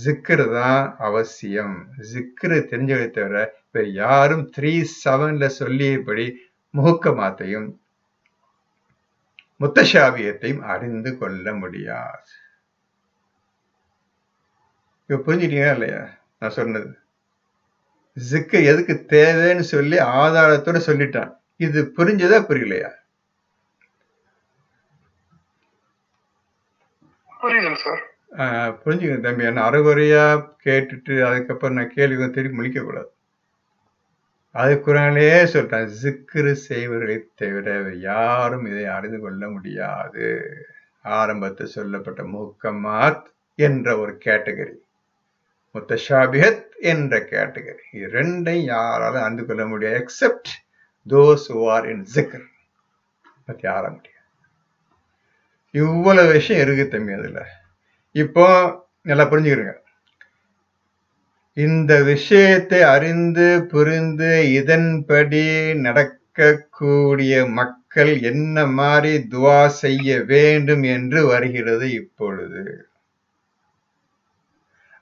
ஜிக்ர் தான் அவசியம். ஜிக்ரு தெரிஞ்சதை தவிர இப்ப யாரும் 3:7 சொல்லியபடி முஹக்கமாத்தையும் முத்தஷாபியத்தையும் அறிந்து கொள்ள முடியாது. இப்ப புரிஞ்சுட்டீங்களா இல்லையா நான் சொன்னது? ஜிக்ர் எதுக்கு தேவைன்னு சொல்லி ஆதாரத்தோட சொல்லிட்டான். இது புரிஞ்சதா புரியலையா? புரியுது சார். புரிஞ்சுக்கணும் தம்பி. என்ன அரைகுறையா கேட்டுட்டு அதுக்கப்புறம் நான் கேள்வி திருப்பி முடிக்க கூடாது. அது குரானிலே சொல்லிட்டான், ஜிக்ரு செய்வர்களை தவிர யாரும் இதை அறிந்து கொள்ள முடியாது. ஆரம்பத்தில் சொல்லப்பட்ட முஹக்கமாத் என்ற ஒரு கேட்டகரி, முத்தஷாபிஹத் என்ற கேட்டகரி, இது ரெண்டையும் யாராலும் அறிந்து கொள்ள முடியாது accept those who are in zikr. பத்தி ஆர முடியாது. இவ்வளவு விஷயம் இருக்கு தம்பி அதுல. இப்போ நல்லா புரிஞ்சுக்கிறீங்க. இந்த விஷயத்தை அறிந்து புரிந்து இதன்படி நடக்கக்கூடிய மக்கள் என்ன மாதிரி துவா செய்ய வேண்டும் என்று வருகிறது இப்பொழுது.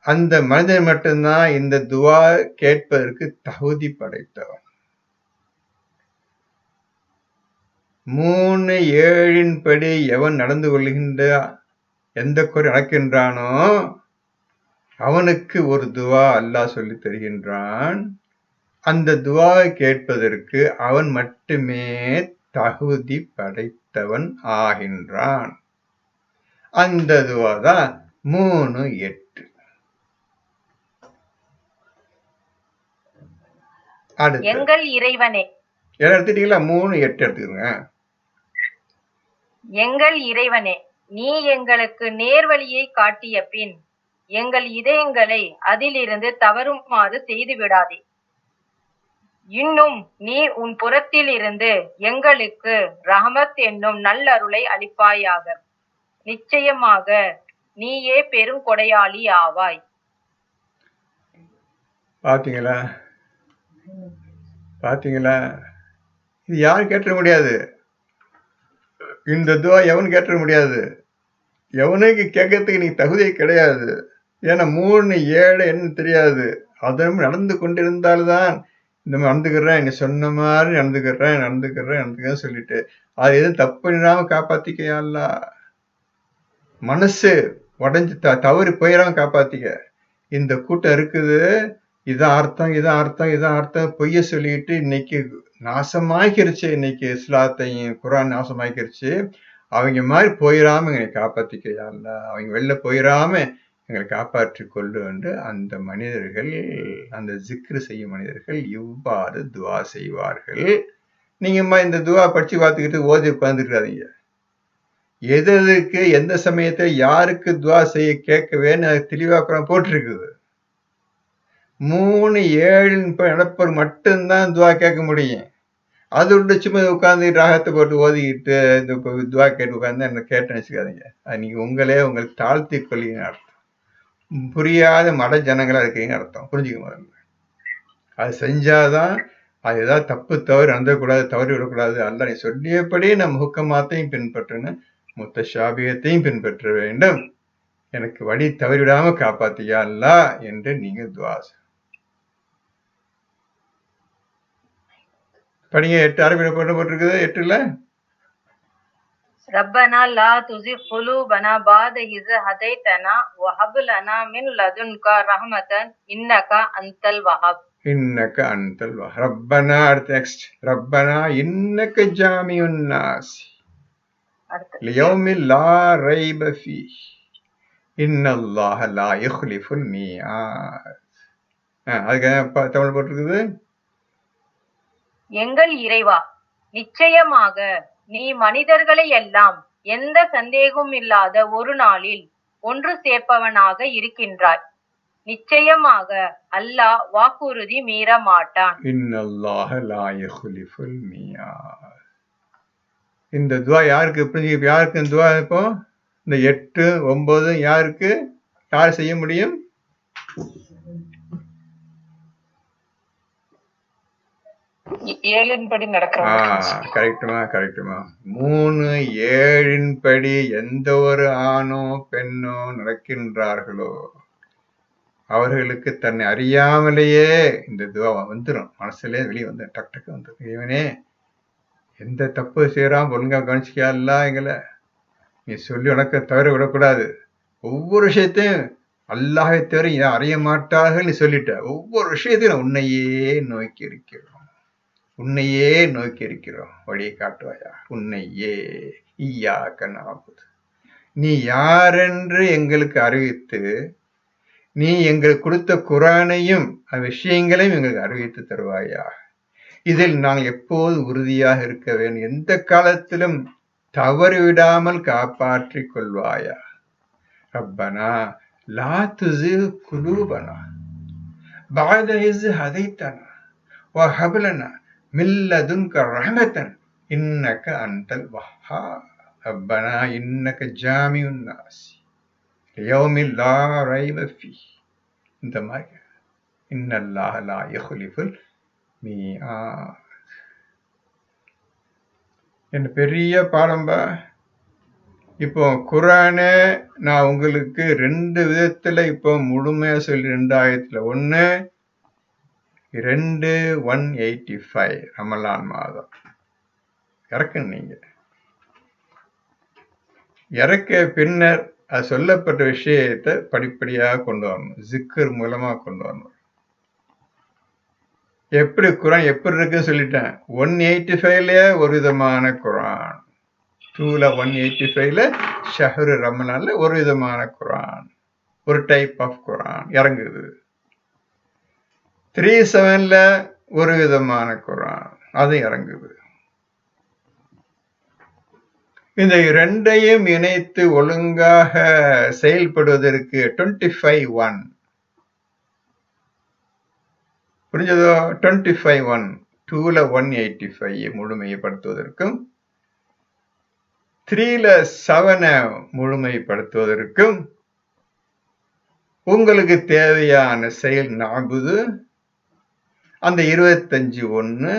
அந்த மனிதன் மட்டும்தான் இந்த துவா கேட்பதற்கு தகுதி படைத்தவன். 3:7 படி எவன் நடந்து கொள்கின்ற எந்த குறை நடக்கின்றானோ அவனுக்கு ஒரு துவா அல்லாஹ் சொல்லித் தருகின்றான். அந்த துவாவை கேட்பதற்கு அவன் மட்டுமே தகுதி படைத்தவன் ஆகின்றான். அந்த துவா தான் 3:8. அடுத்து எங்கள் இறைவனே எடுத்துட்டீங்களா? 3:8 எடுத்துக்கோங்க. எங்கள் இறைவனே, நீ எங்களுக்கு நேர்வழியை காட்டிய பின் எங்கள் இதயங்களை அதிலிருந்து தவறுமாறு செய்து விடாதே. இன்னும் நீ உன் புறத்திலிருந்து எங்களுக்கு ரஹமத் என்னும் நல்லருளை அளிப்பாயாக. நிச்சயமாக நீயே பெருங்கொடையாளி ஆவாய். பாத்தீங்களா? இது யாரும் கேட்ட முடியாது. இந்த துவா எவன் கேட்ட முடியாது. எவனுக்கு கேட்கறதுக்கு நீ தகுதியே கிடையாது. ஏன்னா 3:7 என்ன தெரியாது. அதன் நடந்து கொண்டிருந்தால்தான் இந்த மாதிரி நடந்துக்கிறேன், நீ சொன்ன மாதிரி நடந்துக்கிறேன் சொல்லிட்டு அது எதுவும் தப்பு பண்ணாம காப்பாத்திக்க. மனசு உடஞ்சு தவறி போயிடாம காப்பாத்திக்க. இந்த கூட்டம் இருக்குது, இதான் அர்த்தம் பொய்ய சொல்லிட்டு இன்னைக்கு நாசமாக்கிருச்சு. இன்னைக்கு இஸ்லாத்தையும் குரான் நாசமாக்கிருச்சு. அவங்க மாதிரி போயிடாம எங்களை காப்பாத்திக்க. அவங்க வெளில போயிடாம எங்களை காப்பாற்றி கொள்ளு என்று அந்த மனிதர்கள், அந்த ஜிக்ரு செய்யும் மனிதர்கள் இவ்வாறு துவா செய்வார்கள். நீங்க இந்த துவா படிச்சு பார்த்துக்கிட்டு ஓதி உட்கார்ந்துருக்காதீங்க. எதுக்கு எந்த சமயத்தை யாருக்கு துவா செய்ய கேட்கவேன்னு அது தெளிவா போட்டிருக்குது. 3:7 நடப்பவர் மட்டும்தான் துவா கேட்க முடியும். அது விட்டு சும்மா உட்காந்து ராகத்தை போட்டு ஓதிக்கிட்டு இந்த துவா கேட்டு உட்காந்து என்ன கேட்டேன்னு வச்சுக்காதீங்க. அது நீங்க உங்களுக்கு தாழ்த்தி கொள்ளின்னு அர்த்தம். புரியாத மட ஜனங்களா இருக்கீங்கன்னு அர்த்தம். புரிஞ்சுக்க முதல்ல. அது செஞ்சாதான் அது ஏதாவது தப்பு தவறு நடந்தக்கூடாது, தவறி விடக்கூடாது. அல்ல நீ சொல்லியபடி நான் முகக்கமாத்தையும் பின்பற்றணும், முத்தஷாபியத்தையும் பின்பற்ற வேண்டும். எனக்கு வழி தவறிவிடாம காப்பாத்தியா அல்லா என்று நீங்க துவா படிங்க. 8 அரபியில போட்டிருக்குது. 8ல ரப்பனா லா துஸிக் குலூபனா பஅத இஸ் ஹதைதனா வ ஹப் லனா மின் லதுன்க ரஹ்மத்தன் இன்னக அன்தல் வஹாப். இன்னக அன்தல் வஹாப். ரப்பனா அடுத்து நெக்ஸ்ட். ரப்பனா இன்னக ஜாமியுன் நாஸ் லியௌமில் லா ரைப ஃபீஹ் இன்னல்லாஹ லா யுக்லிஃபுல் மீஆத். அதுக்கு தமிழ் போட்டிருக்குது. எங்கள் இறைவா, நிச்சயமாக நீ மனிதர்களை எல்லாம் எந்த சந்தேகமும் இல்லாத ஒரு நாளில் ஒன்று சேர்ப்பவனாக இருக்கின்றாய். நிச்சயமாக அல்லாஹ் வாக்குறுதி மீற மாட்டான். இன்னல்லாஹ லா யுக்லிஃபுல் மீஆத். இந்த துவா யாருக்கு இந்த துவா இப்போ இந்த 8, 9 யாருக்கு யார் செய்ய முடியும்? ஏழின்படி நடக்கிறவங்க. கரெக்டுமா. 3:7 படி எந்த ஒரு ஆணோ பெண்ணோ நடக்கின்றார்களோ அவர்களுக்கு தன்னை அறியாமலேயே இந்த துவா வந்துடும். மனசுலேயே வெளியே வந்து டக்கு வந்துடும். இவனே எந்த தப்பு செய்யறாம ஒழுங்கா கவனிச்சிக்கா எங்களை நீ சொல்லி உனக்கு தவற விடக்கூடாது. ஒவ்வொரு விஷயத்தையும் அல்லாஹை தவிர அறிய மாட்டார்கள் நீ சொல்லிட்ட. ஒவ்வொரு விஷயத்தையும் உன்னையே நோக்கி இருக்கிறோம். வழியை காட்டுவாயா. உன்னையே ஈயாக்க நஅபுது. நீ யாரென்று எங்களுக்கு அறிவித்து நீ எங்களுக்கு கொடுத்த குரானையும் விஷயங்களையும் எங்களுக்கு அறிவித்து தருவாயா. இதில் நாங்கள் எப்போது உறுதியாக இருக்க வேண்டும். எந்த காலத்திலும் தவறிவிடாமல் காப்பாற்றிக் கொள்வாயா. ரப்பனா லா துஸிக் குலூபனா பஅத இஸ் ஹதைதனா வ ஹப் லனா மின் லதுன்க ரஹ்மத்தன் இன்னக அன்தல் வஹாப். ரப்பனா இன்னக ஜாமியுன் நாஸ் லியௌமில் லா ரைப ஃபீஹ். இந்த மாதிரி இன்னல்லாஹ லா யுக்லிஃபுல் மீஆத். என்ன பெரிய பாடம்பா. இப்போ குரானை நான் உங்களுக்கு 2 விதத்துல இப்போ முழுமையா சொல்லி 2 ஆயத்துல. 1 2 185 ரமலான் மாதம் இறக்கணும். நீங்க இறக்க பின்னர் அது சொல்லப்பட்ட விஷயத்தை படிப்படியாக கொண்டு வரணும். ஜிக்கர் மூலமா கொண்டு வரணும். எப்படி குரான் எப்படி இருக்குன்னு சொல்லிட்டேன். 185ல ஒரு விதமான குரான், 2ல 185ல ஷஹ்ரு ரமலான்ல ஒரு விதமான குரான், ஒரு டைப் ஆஃப் குரான் இறங்குது. 37ல ஒரு விதமான குரான் அது இறங்குது. இந்த இரண்டையும் இணைத்து ஒழுங்காக செயல்படுவதற்கு 25:1 புரிஞ்சதோ? 25:1 2ல 185 முழுமைப்படுத்துவதற்கும் 3ல 7 முழுமைப்படுத்துவதற்கும் உங்களுக்கு தேவையான செயல் நாபுது. அந்த 25:1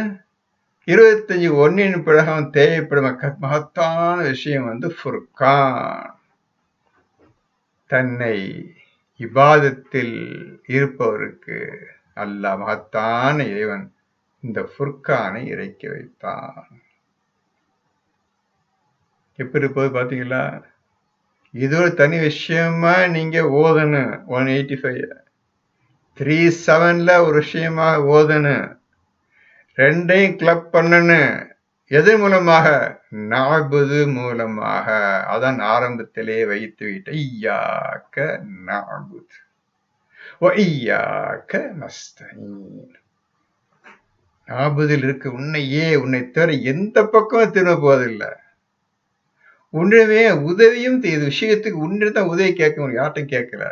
25:1 பிறகு தேவைப்படும் மகத்தான விஷயம் ஃபுர்கான். தன்னை இபாதத்தில் இருப்பவருக்கு அல்லாஹ் மகத்தான இறைவன் இந்த ஃபுர்கானை இறக்கி வைத்தான். எப்படி போது பாத்தீங்களா? இது ஒரு தனி விஷயமா நீங்க ஓதணும். 185 37ல ஒரு விஷயமா ஓதணும். ரெண்டையும் கிளப் பண்ணணும். எது மூலமாக? நாபுது மூலமாக. அதான் ஆரம்பத்திலே வைத்து விட்ட இய்யாக நஅபுது வ இய்யாக நஸ்தஈன். நாபுதில் இருக்க உன்னை தவிர எந்த பக்கம் திரும்ப போவதில்லை. உன்னுமே உதவியும் இது விஷயத்துக்கு உன்னிடம் உதவி கேட்க முடியும், யார்ட்டும் கேட்கல.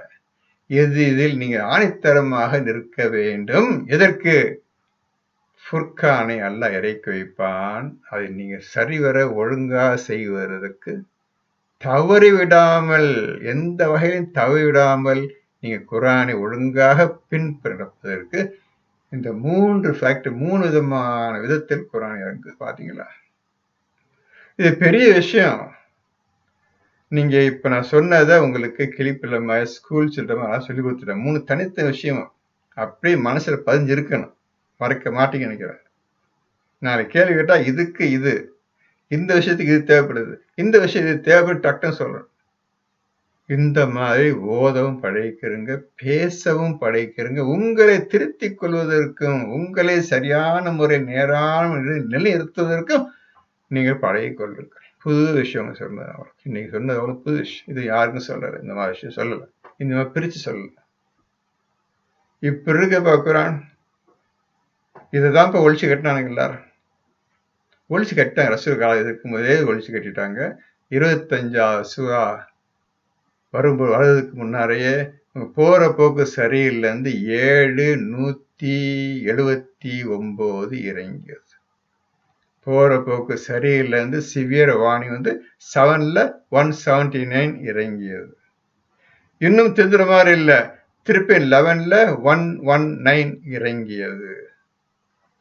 இதில் நீங்க ஆணித்தரமாக நிற்க வேண்டும். எதற்கு? ஃபுர்கானை அல்லாஹ் இறக்கி வைப்பான். அதை நீங்க சரிவர ஒழுங்கா செய்வதற்கு தவறிவிடாமல், எந்த வகையிலும் தவறிவிடாமல் நீங்க குர்ஆனை ஒழுங்காக பின்பற்றுவதற்கு இந்த 3 ஃபேக்டர், 3 விதமான விதத்தில் குர்ஆன் இறங்கு. பாத்தீங்களா? இது பெரிய விஷயம். நீங்க இப்ப நான் சொன்னதை உங்களுக்கு கிளிப்பில் ஸ்கூல் சில்ட்ரன் சொல்லி கொடுத்துட்டேன். 3 தனித்த விஷயம் அப்படியே மனசுல பதிஞ்சிருக்கணும். மறக்க மாட்டீங்க நினைக்கிறேன். நாளைக்கு கேள்வி கேட்டா இதுக்கு இது, இந்த விஷயத்துக்கு இது தேவைப்படுது, இந்த விஷயம் இது தேவைப்படும் டக்குன்னு சொல்றேன். இந்த மாதிரி ஓதவும் பழகிக்கிறங்க, பேசவும் பழகிக்கிறங்க. உங்களை திருத்திக் கொள்வதற்கும் உங்களை சரியான முறை நேரான நிலைநிறுத்துவதற்கும் நீங்கள் பழகிக் கொள்ளுங்கள். புது விஷயம் சொன்னது அவளுக்கு. இன்னைக்கு சொன்னது அவ்வளவு புது விஷயம். இது யாருக்கும் சொல்லலை, இந்த மாதிரி விஷயம் சொல்லலை, இந்த மாதிரி பிரிச்சு சொல்லல. இப்ப இருக்க பாக்குறான், இதுதான் இப்ப ஒழிச்சு கட்டினானுங்க. எல்லாரும் ஒழிச்சு கட்டிட்டாங்க. ரசூல் காலம் இருக்கும் போதே ஒழிச்சு கட்டிட்டாங்க. 25வது சூரா வர்றதுக்கு முன்னாலேயே போற போக்கு சரியில்லைன்னு 779 இறங்கியது. போற போக்கு சரியில்லைன்னு சிவியர் வார்னிங் 7ல 179 இறங்கியது. இன்னும் திருந்துற மாதிரி இல்ல, திருப்பி 11ல 119 இறங்கியது.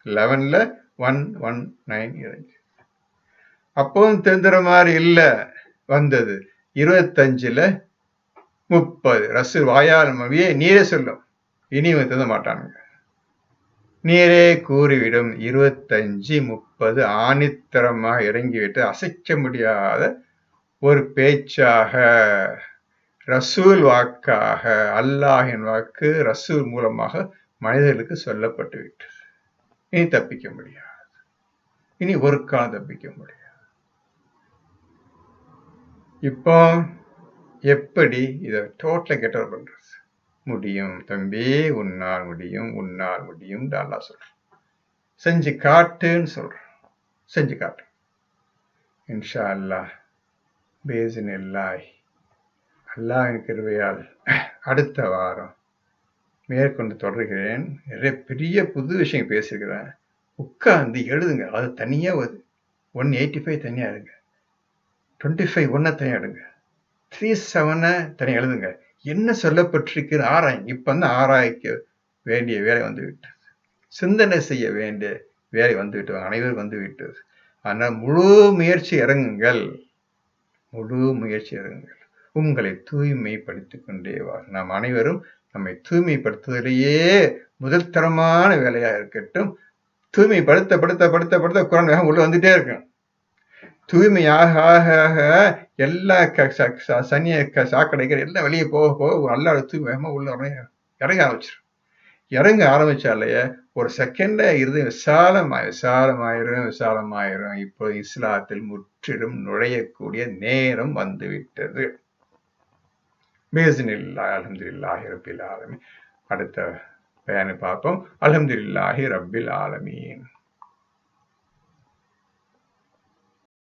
11ல 119 இறங்கியது. அப்பவும் திருந்துற மாதிரி இல்ல, வந்தது 25ல 30. ரசூல் வாயால் நீரே சொல்லும், இனி திருந்த மாட்டானுங்க, நீரே கூறிவிடும். 25 30 ஆணித்தரமாக இறங்கிவிட்டு அசைக்க முடியாத ஒரு பேச்சாக, ரசூல் வாக்காக, அல்லாஹின் வாக்கு ரசூல் மூலமாக மனிதர்களுக்கு சொல்லப்பட்டு விட்டது. இனி தப்பிக்க முடியாது, இனி ஒரு காலம் தப்பிக்க முடியாது. இப்போ எப்படி இதை டோட்டலா கெட்டவர் பண்றது? முடியும் தம்பி, உன்னால் முடியும், உன்னால் முடியும். அல்லாஹ் சொல்ற, செஞ்சு காட்டுன்னு சொல்ற, செஞ்சு காட்டு. இன்ஷா அல்லாஹ் பேசினில்லாஹ் அல்லாஹ்வின் கிருபையால் அடுத்த வாரம் மேற்கொண்டு தொடர்கிறேன். நிறைய பெரிய புது விஷயம் பேசியிருக்கிறேன். உட்கார்ந்து எழுதுங்க. அது தனியா 185 தனியா எடுங்க, 25:1 தனியா எடுங்க, 37 தனியா எழுதுங்க. என்ன சொல்லப்பட்டிருக்குன்னு ஆராய்ங்க. இப்ப ஆராய்க்க வேண்டிய வேலை வந்துவிட்டது, சிந்தனை செய்ய வேண்டிய வேலை வந்துவிட்டது, அனைவரும் வந்துவிட்டது. ஆனால் முழு முயற்சி இறங்குங்கள், முழு முயற்சி இறங்குங்கள். உங்களை தூய்மைப்படுத்திக் கொண்டே வா. நாம் அனைவரும் நம்மை தூய்மைப்படுத்துவதிலேயே முதல் தரமான வேலையா இருக்கட்டும். தூய்மைப்படுத்த படுத்த படுத்த படுத்த குரான் வேகம் உள்ள வந்துட்டே இருக்கும். தூய்மையாக ஆக ஆக எல்லா சனிய சாக்கடைகள் எல்லாம் வெளியே போக போக அல்லாஹ் தூய்மையாக உள்ள இறங்க ஆரம்பிச்சிடும். இறங்க ஆரம்பிச்சாலேயே ஒரு செகண்ட்ல இருதயம் விசாலமாயிரும். இப்போ இஸ்லாத்தில் முற்றிலும் நுழையக்கூடிய நேரம் வந்துவிட்டது. அல்ஹம்துலில்லாஹி ரப்பில் ஆலமீன். அடுத்த பயானை பார்ப்போம். அல்ஹம்துலில்லாஹி ரப்பில் ஆலமீன்.